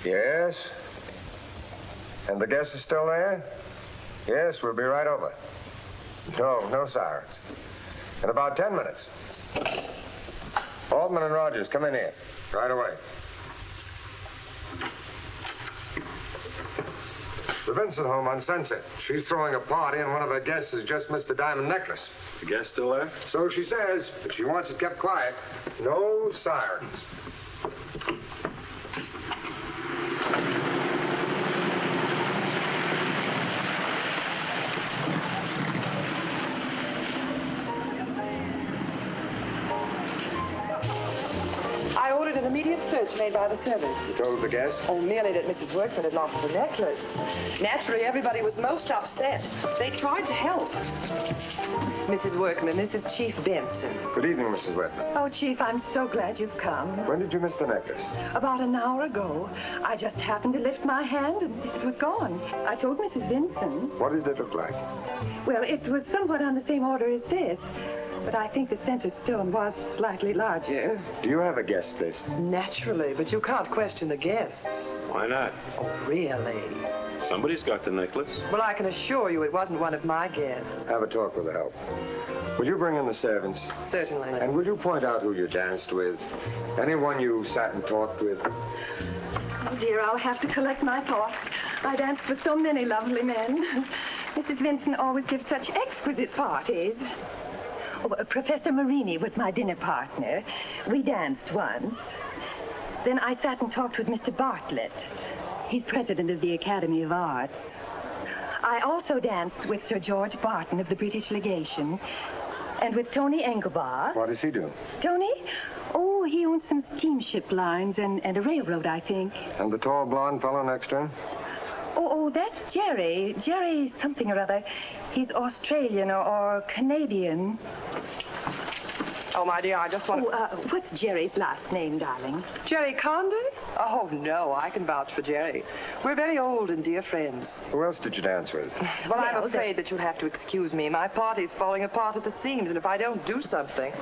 Yes? And the guest is still there? Yes, we'll be right over. No sirens. In about 10 minutes. Altman and Rogers, come in here. Right away. The Vincent home on Sunset. She's throwing a party, and one of her guests has just missed a diamond necklace. The guest still there? So she says, but she wants it kept quiet. No sirens. I ordered an immediate search made by the servants. You told the guest? Oh, merely that Mrs. Workman had lost the necklace. Naturally, everybody was most upset. They tried to help. Mrs. Workman, this is Chief Benson. Good evening, Mrs. Workman. Oh, Chief, I'm so glad you've come. When did you miss the necklace? About an hour ago. I just happened to lift my hand and it was gone. I told Mrs. Vinson. What did it look like? Well, it was somewhat on the same order as this, but I think the center stone was slightly larger. Do you have a guest list? Naturally, but you can't question the guests. Why not? Oh, really? Somebody's got the necklace. Well, I can assure you it wasn't one of my guests. Have a talk with the help. Will you bring in the servants? Certainly. And will you point out who you danced with? Anyone you sat and talked with? Oh, dear, I'll have to collect my thoughts. I danced with so many lovely men. Mrs. Vinson always gives such exquisite parties. Oh, Professor Marini was my dinner partner. We danced once. Then I sat and talked with Mr. Bartlett. He's president of the Academy of Arts. I also danced with Sir George Barton of the British Legation and with Tony Engelbach. What does he do? Tony? Oh, he owns some steamship lines and a railroad, I think. And the tall blonde fellow next to him? Oh, that's Jerry. Jerry something or other. He's Australian or Canadian. Oh, my dear, I just want to... What's Jerry's last name, darling? Jerry Condon? Oh, no, I can vouch for Jerry. We're very old and dear friends. Who else did you dance with? Well, I'm afraid that you'll have to excuse me. My party's falling apart at the seams, and if I don't do something...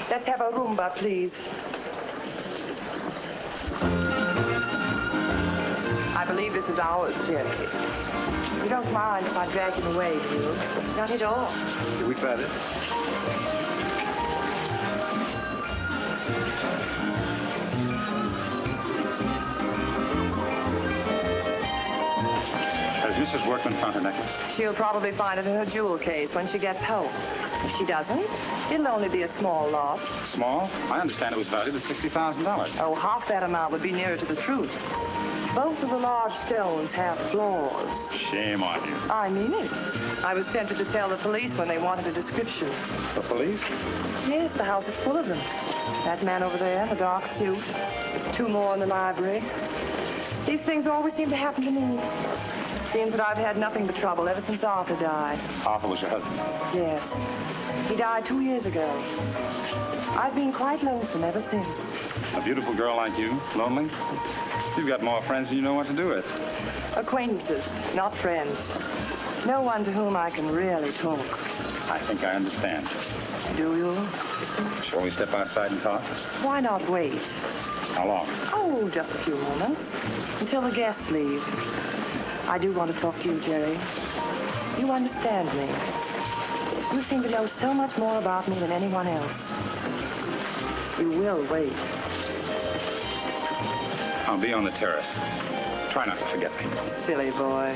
Let's have a Roomba, please. I believe this is ours, Jerry. You don't mind if I drag him away, do you? Not at all. We've had it. Has Mrs. Workman found her necklace? She'll probably find it in her jewel case when she gets home. If she doesn't, it'll only be a small loss. Small? I understand it was valued at $60,000. Oh, half that amount would be nearer to the truth. Both of the large stones have flaws. Shame on you. I mean it. I was tempted to tell the police when they wanted a description. The police? Yes, the house is full of them. That man over there in the dark suit. 2 more in the library. These things always seem to happen to me. Seems that I've had nothing but trouble ever since Arthur died. Arthur was your husband? Yes. He died 2 years ago. I've been quite lonesome ever since. A beautiful girl like you, lonely? You've got more friends than you know what to do with. Acquaintances, not friends. No one to whom I can really talk. I think I understand. Do you? Shall we step outside and talk? Why not wait? How long? Oh, just a few moments. Until the guests leave. I do want to talk to you, Jerry. You understand me. You seem to know so much more about me than anyone else. You will wait. I'll be on the terrace. Try not to forget me. Silly boy.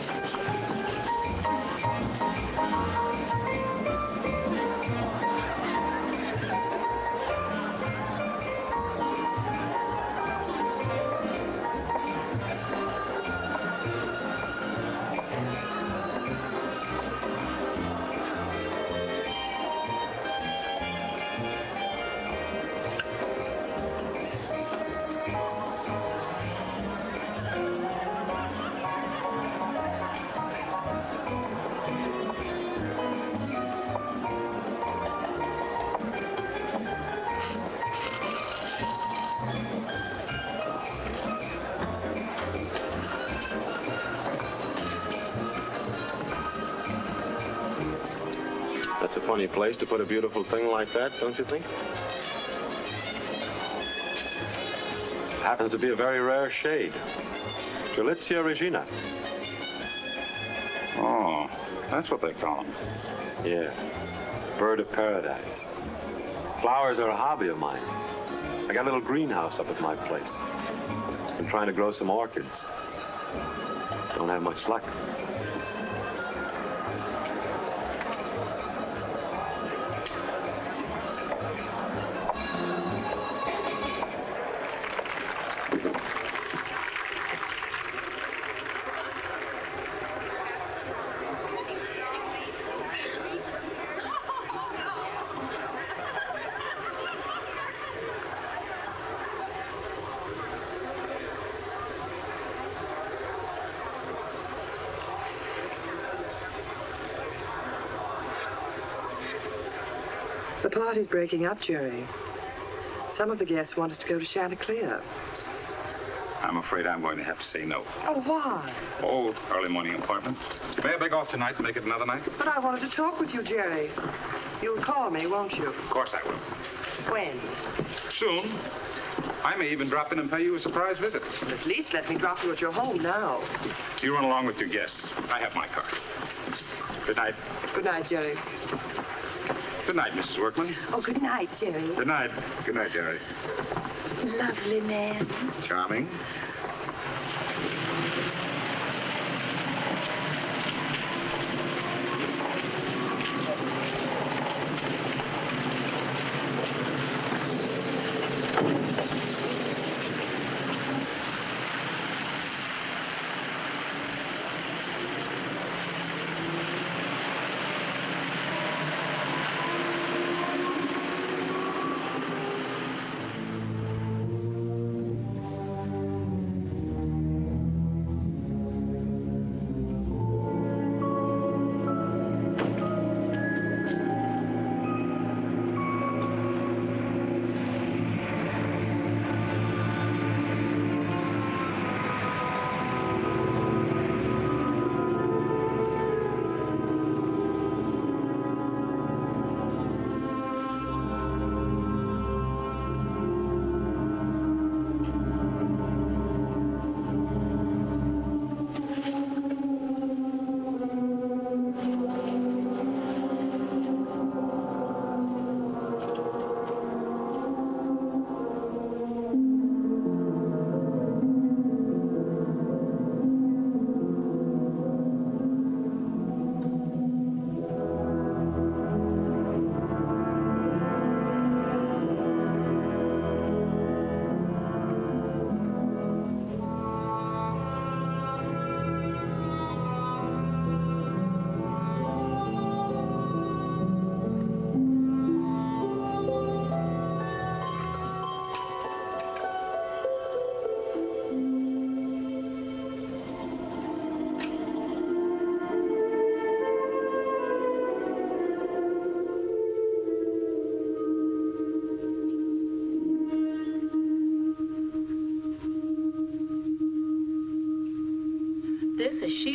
That's a funny place to put a beautiful thing like that, don't you think? It happens to be a very rare shade. Julitia regina. Oh, that's what they call them. Yeah. Bird of paradise. Flowers are a hobby of mine. I got a little greenhouse up at my place. I'm trying to grow some orchids. Don't have much luck. The party's breaking up, Jerry. Some of the guests want us to go to Chanticleer. I'm afraid I'm going to have to say no. Oh, why? Oh, early morning appointment. May I beg off tonight to make it another night? But I wanted to talk with you, Jerry. You'll call me, won't you? Of course I will. When? Soon. I may even drop in and pay you a surprise visit. Well, at least let me drop you at your home now. You run along with your guests. I have my car. Good night. Good night, Jerry. Good night, Mrs. Workman. Oh, good night, Jerry. Good night. Good night, Jerry. Lovely man. Charming.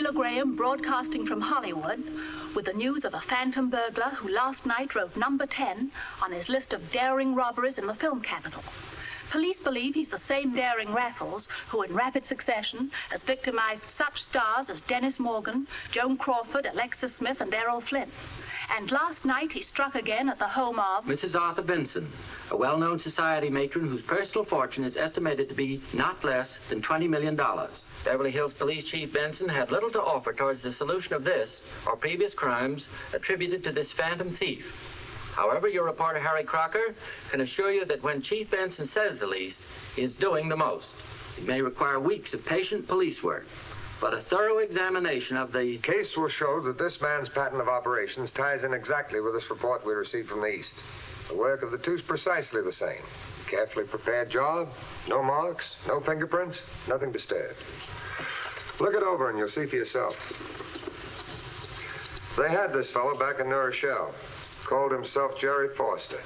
Sheila Graham broadcasting from Hollywood with the news of a phantom burglar who last night wrote number 10 on his list of daring robberies in the film capital. Police believe he's the same daring Raffles who, in rapid succession, has victimized such stars as Dennis Morgan, Joan Crawford, Alexa Smith, and Errol Flynn. And last night he struck again at the home of Mrs. Arthur Benson, a well-known society matron whose personal fortune is estimated to be not less than $20 million. Beverly Hills Police Chief Benson had little to offer towards the solution of this or previous crimes attributed to this phantom thief. However, your reporter, Harry Crocker, can assure you that when Chief Benson says the least, he is doing the most. It may require weeks of patient police work, but a thorough examination of the case will show that this man's pattern of operations ties in exactly with this report we received from the East. The work of the two's precisely the same. Carefully prepared job, no marks, no fingerprints, nothing disturbed. Look it over and you'll see for yourself. They had this fellow back in New Rochelle. Called himself Jerry Foster.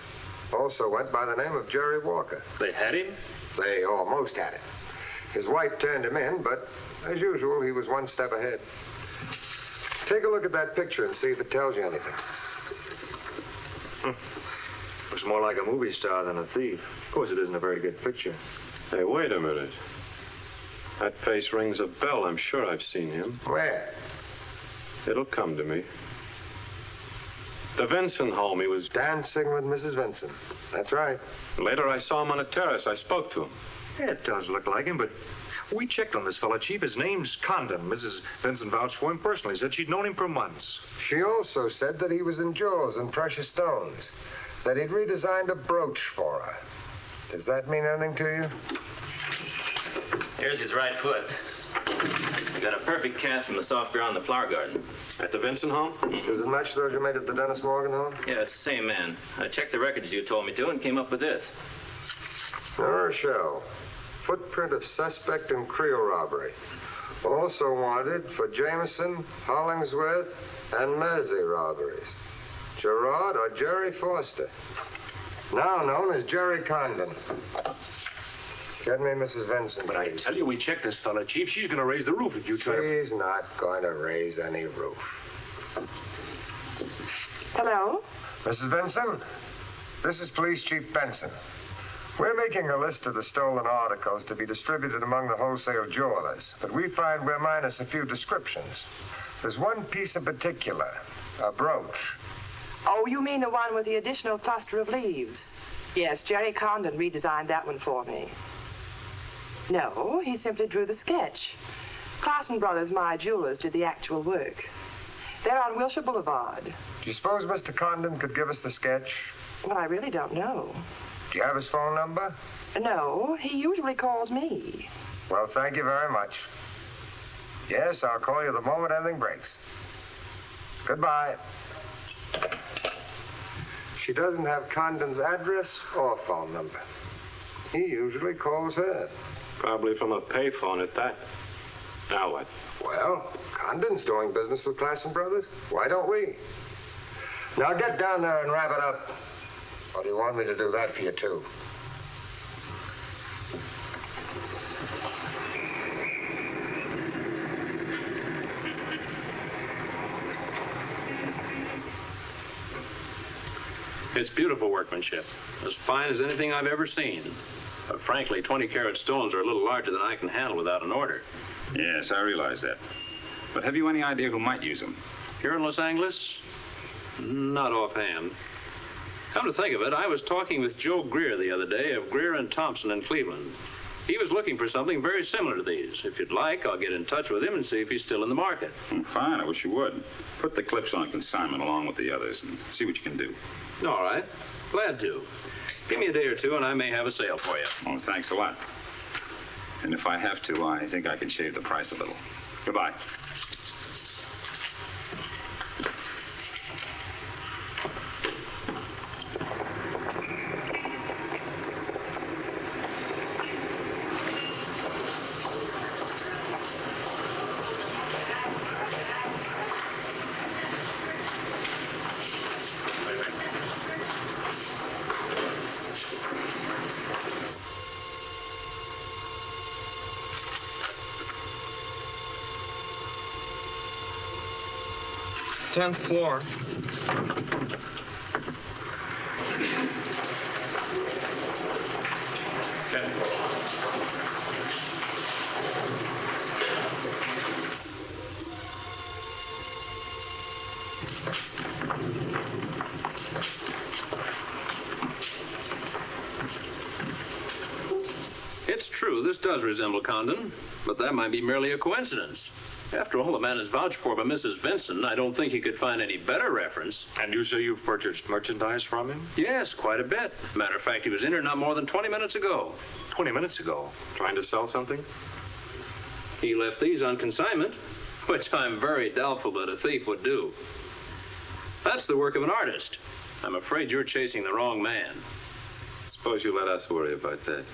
Also went by the name of Jerry Walker. They had him? They almost had him. His wife turned him in, but as usual, he was one step ahead. Take a look at that picture and see if it tells you anything. Looks more like a movie star than a thief. Of course, it isn't a very good picture. Hey, wait a minute. That face rings a bell. I'm sure I've seen him. Where? It'll come to me. The Vinson home. He was dancing with Mrs. Vinson. That's right. Later, I saw him on a terrace. I spoke to him. Yeah, it does look like him, but we checked on this fellow, Chief. His name's Condon. Mrs. Vinson vouched for him personally. Said she'd known him for months. She also said that he was in jewels and precious stones. That he'd redesigned a brooch for her. Does that mean anything to you? Here's his right foot. You got a perfect cast from the soft ground in the flower garden. At the Vinson home? Mm-hmm. Does it match those you made at the Dennis Morgan home? Yeah, it's the same man. I checked the records you told me to and came up with this. New Rochelle. Footprint of suspect in Creole robbery. Also wanted for Jameson, Hollingsworth, and Mersey robberies. Gerard or Jerry Foster. Now known as Jerry Condon. Get me Mrs. Vinson, But I tell you, we checked this fella, Chief. She's going to raise the roof if you try to... She's not going to raise any roof. Hello? Mrs. Vinson, this is Police Chief Benson. We're making a list of the stolen articles to be distributed among the wholesale jewelers, but we find we're minus a few descriptions. There's one piece in particular, a brooch. Oh, you mean the one with the additional cluster of leaves? Yes, Jerry Condon redesigned that one for me. No, he simply drew the sketch. Clausen Brothers, my jewelers, did the actual work. They're on Wilshire Boulevard. Do you suppose Mr. Condon could give us the sketch? Well, I really don't know. Do you have his phone number? No, he usually calls me. Well, thank you very much. Yes, I'll call you the moment anything breaks. Goodbye. She doesn't have Condon's address or phone number. He usually calls her. Probably from a payphone at that. Now what? Well, Condon's doing business with Clausen Brothers. Why don't we? Now get down there and wrap it up. Or do you want me to do that for you, too? It's beautiful workmanship. As fine as anything I've ever seen. But frankly, 20-carat stones are a little larger than I can handle without an order. Yes, I realize that. But have you any idea who might use them? Here in Los Angeles? Not offhand. Come to think of it, I was talking with Joe Greer the other day of Greer and Thompson in Cleveland. He was looking for something very similar to these. If you'd like, I'll get in touch with him and see if he's still in the market. Fine, I wish you would. Put the clips on consignment along with the others and see what you can do. All right. Glad to. Give me a day or two and I may have a sale for you. Oh, thanks a lot. And if I have to, I think I can shave the price a little. Goodbye. 10th floor. It's true, this does resemble Condon, but that might be merely a coincidence. After all, the man is vouched for by Mrs. Vinson. I don't think he could find any better reference. And you say you've purchased merchandise from him? Yes, quite a bit. Matter of fact, he was in here not more than 20 minutes ago. 20 minutes ago? Trying to sell something? He left these on consignment, which I'm very doubtful that a thief would do. That's the work of an artist. I'm afraid you're chasing the wrong man. Suppose you let us worry about that.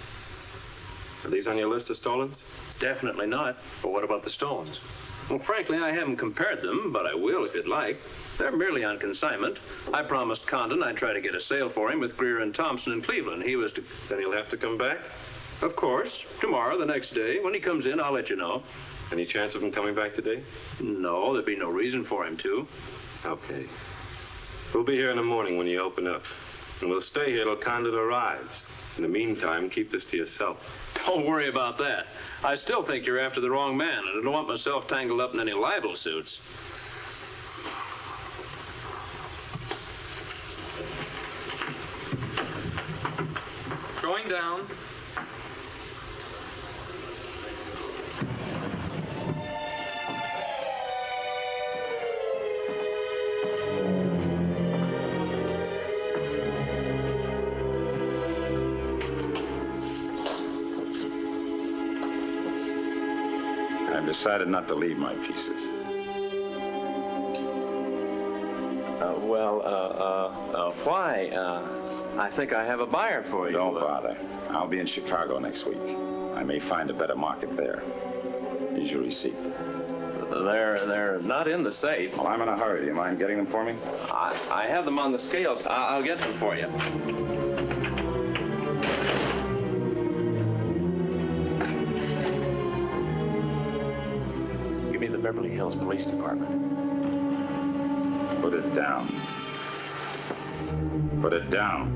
Are these on your list of stolens? Definitely not. But what about the stones? Well, frankly, I haven't compared them, but I will if you'd like. They're merely on consignment. I promised Condon I'd try to get a sale for him with Greer and Thompson in Cleveland. He was to... Then he'll have to come back? Of course. Tomorrow, the next day. When he comes in, I'll let you know. Any chance of him coming back today? No, there'd be no reason for him to. Okay. We'll be here in the morning when you open up. And we'll stay here till Condon arrives. In the meantime, keep this to yourself. Don't worry about that. I still think you're after the wrong man, and I don't want myself tangled up in any libel suits. Going down. I've decided not to leave my pieces. Why? I think I have a buyer for you. Don't bother. I'll be in Chicago next week. I may find a better market there. Here's your receipt. They're not in the safe. Well, I'm in a hurry. Do you mind getting them for me? I have them on the scales. I'll get them for you. Give me the Beverly Hills Police Department. Put it down. Put it down.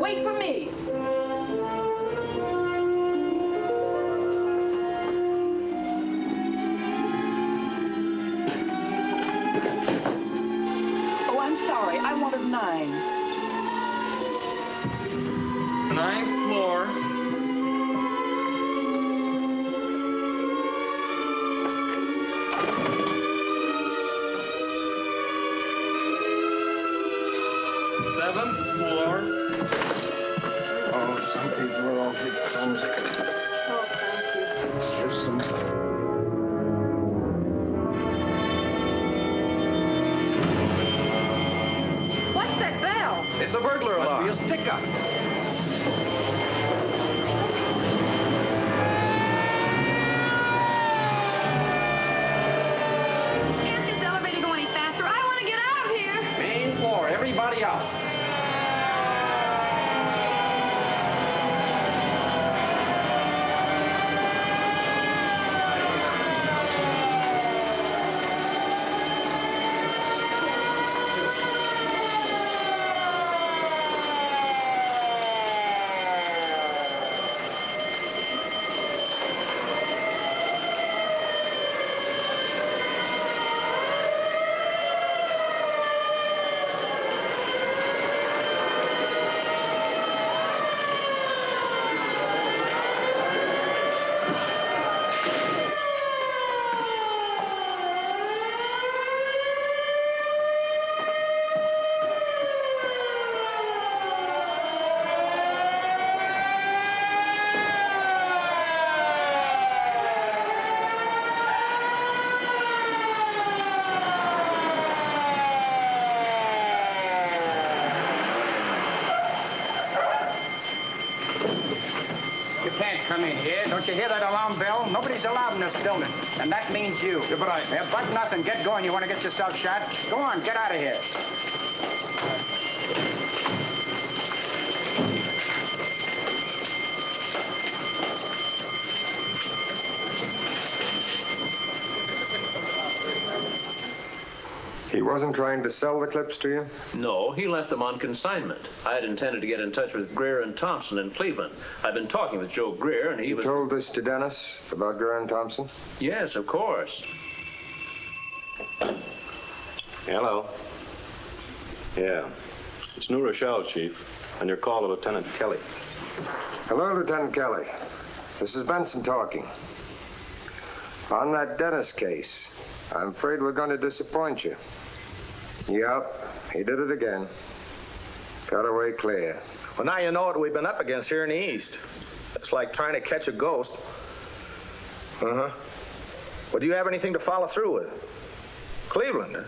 Wait for me. Oh, I'm sorry. I wanted 9. 9th floor. Seventh floor. Oh, some people are awfully clumsy. Oh, thank you. Here's some. What's that bell? It's a burglar alarm. Must be a stick-up. Can't this elevator go any faster? I want to get out of here. Main floor. Everybody out. Don't you hear that alarm bell? Nobody's allowed in this building. And that means you. Yeah, but but nothing. Get going. You want to get yourself shot? Go on, get out of here. He wasn't trying to sell the clips to you? No, he left them on consignment. I had intended to get in touch with Greer and Thompson in Cleveland. I've been talking with Joe Greer, and he was... You told this to Dennis about Greer and Thompson? Yes, of course. Hello. Yeah. It's New Rochelle, Chief. On your call to Lieutenant Kelly. Hello, Lieutenant Kelly. This is Benson talking. On that Dennis case, I'm afraid we're going to disappoint you. Yep, he did it again. Got away clear. Well, now you know what we've been up against here in the East. It's like trying to catch a ghost. Uh-huh. Well, do you have anything to follow through with? Cleveland, huh?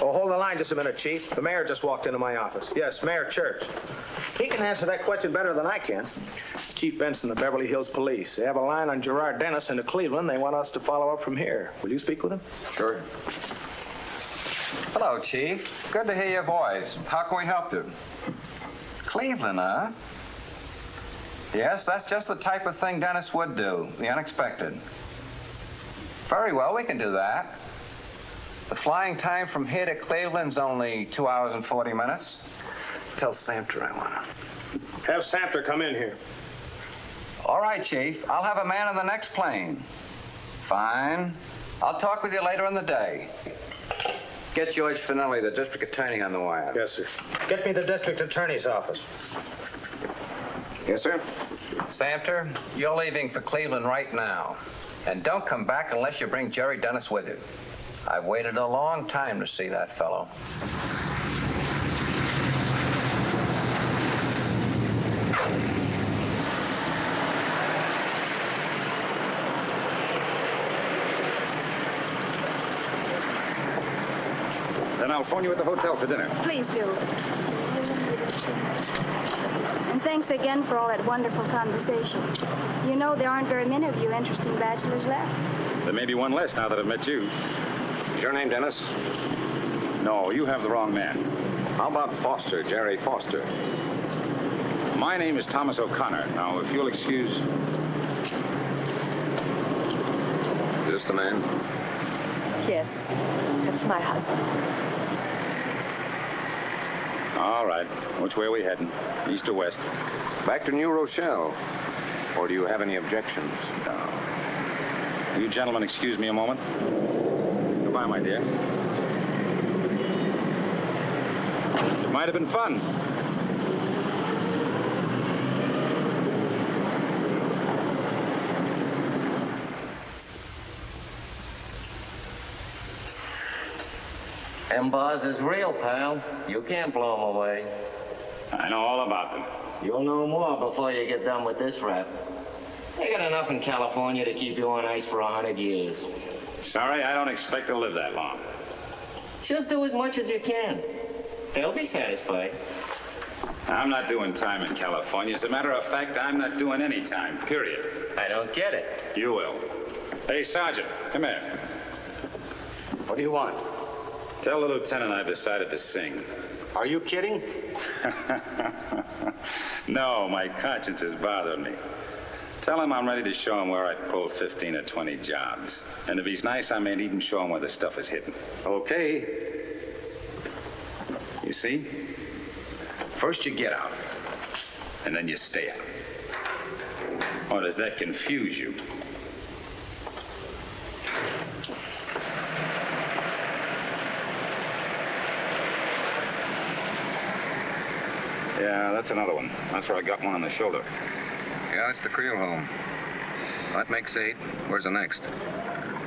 Oh, hold the line just a minute, Chief. The mayor just walked into my office. Yes, Mayor Church. He can answer that question better than I can. Chief Benson, the Beverly Hills Police. They have a line on Gerard Dennis into Cleveland. They want us to follow up from here. Will you speak with him? Sure. Hello, Chief. Good to hear your voice. How can we help you? Cleveland, huh? Yes, that's just the type of thing Dennis would do, the unexpected. Very well, we can do that. The flying time from here to Cleveland's only 2 hours and 40 minutes. Tell Samter I want to. Have Samter come in here. All right, Chief. I'll have a man on the next plane. Fine. I'll talk with you later in the day. Get George Finelli, the district attorney, on the wire. Yes, sir. Get me the district attorney's office. Yes, sir. Samter, you're leaving for Cleveland right now. And don't come back unless you bring Jerry Dennis with you. I've waited a long time to see that fellow. Then I'll phone you at the hotel for dinner. Please do. And thanks again for all that wonderful conversation. You know, there aren't very many of you interesting bachelors left. There may be one less now that I've met you. Is your name Dennis? No, you have the wrong man. How about Foster, Jerry Foster? My name is Thomas O'Connor. Now, if you'll excuse... Is this the man? Yes, that's my husband. All right. Which way are we heading? East or west? Back to New Rochelle. Or do you have any objections? No. Will you gentlemen excuse me a moment? Goodbye, my dear. It might have been fun. Them bars is real, pal. You can't blow them away. I know all about them. You'll know more before you get done with this rap. They got enough in California to keep you on ice for 100 years. Sorry, I don't expect to live that long. Just do as much as you can. They'll be satisfied. I'm not doing time in California. As a matter of fact, I'm not doing any time, period. I don't get it. You will. Hey, Sergeant, come here. What do you want? Tell the lieutenant I've decided to sing. Are you kidding? No, my conscience is bothering me. Tell him I'm ready to show him where I pulled 15 or 20 jobs. And if he's nice, I may even show him where the stuff is hidden. Okay. You see? First you get out, and then you stay out. Or does that confuse you? Yeah, that's another one. That's where I got one on the shoulder. Yeah, that's the Creel home. That makes 8. Where's the next?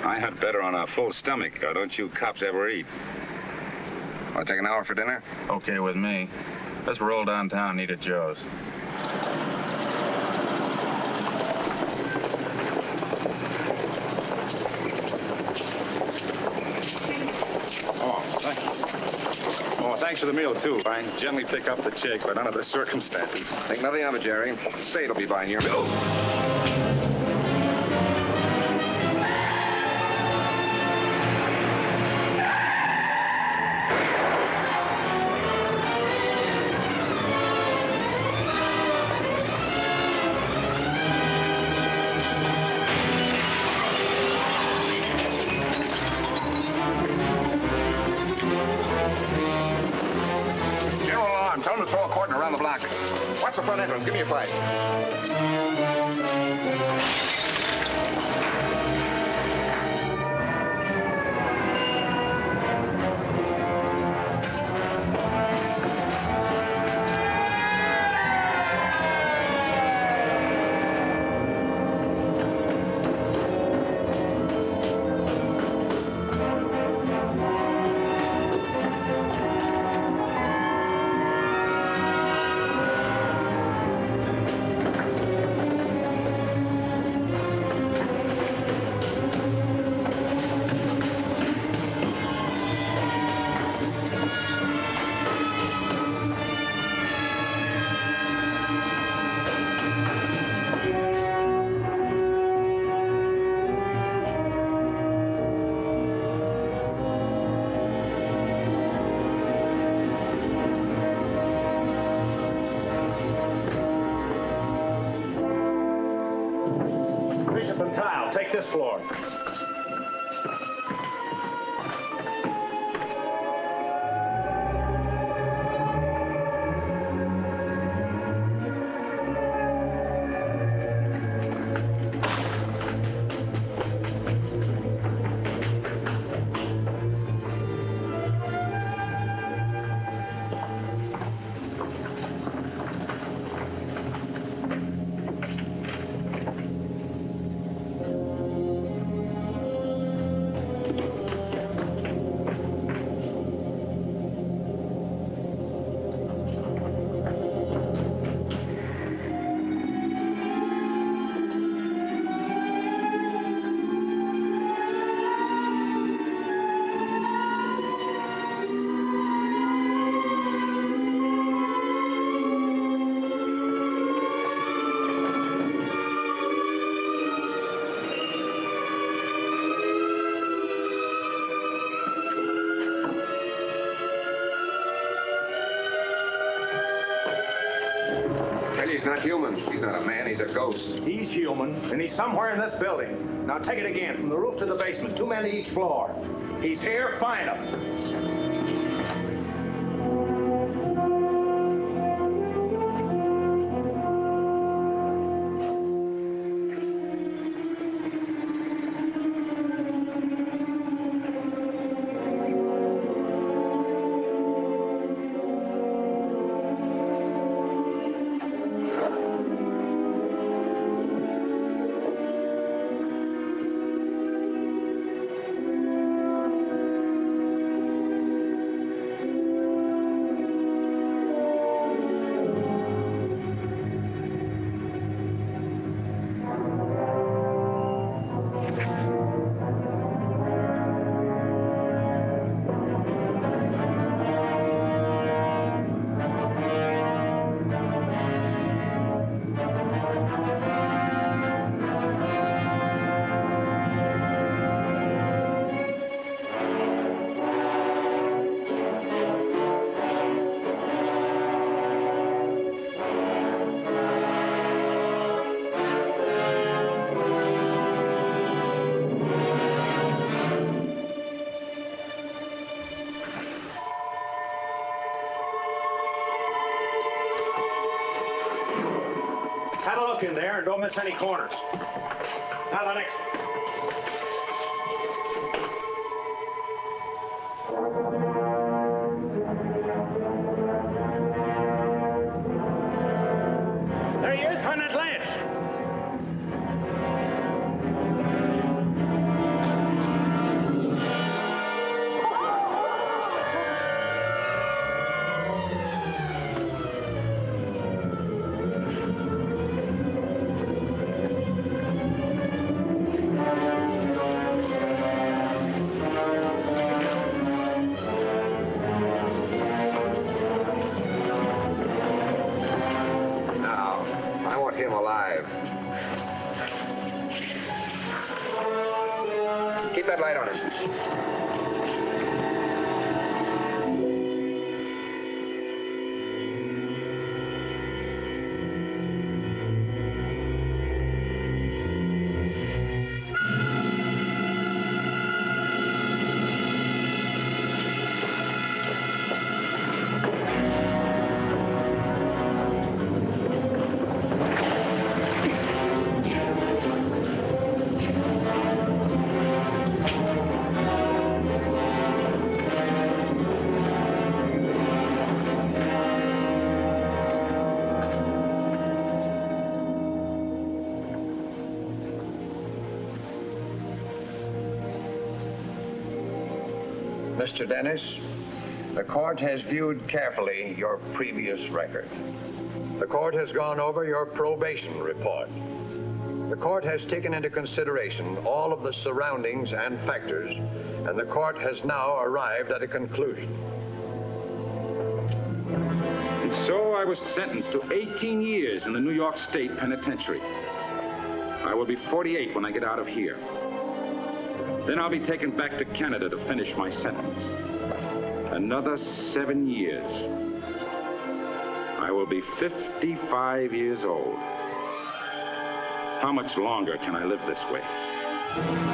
I hunt better on a full stomach. Don't you cops ever eat? Want to take an hour for dinner? Okay with me. Let's roll downtown and eat at Joe's. Oh, thanks. Oh, thanks. Thanks for the meal, too. I generally pick up the check, but under the circumstances. Think nothing of it, Jerry. State will be by here. Tell him to throw a cordon around the block. Watch the front entrance. Give me a fight. Take this floor. He's not human. He's not a man. He's a ghost. He's human, and he's somewhere in this building. Now take it again, from the roof to the basement. 2 men to each floor. He's here. Find him. Have a look in there and don't miss any corners. Now the next one. There he is, Lieutenant Lance. Keep that light on him. Mr. Dennis, the court has viewed carefully your previous record. The court has gone over your probation report. The court has taken into consideration all of the surroundings and factors, and the court has now arrived at a conclusion. And so I was sentenced to 18 years in the New York State Penitentiary. I will be 48 when I get out of here. Then I'll be taken back to Canada to finish my sentence. Another 7 years. I will be 55 years old. How much longer can I live this way?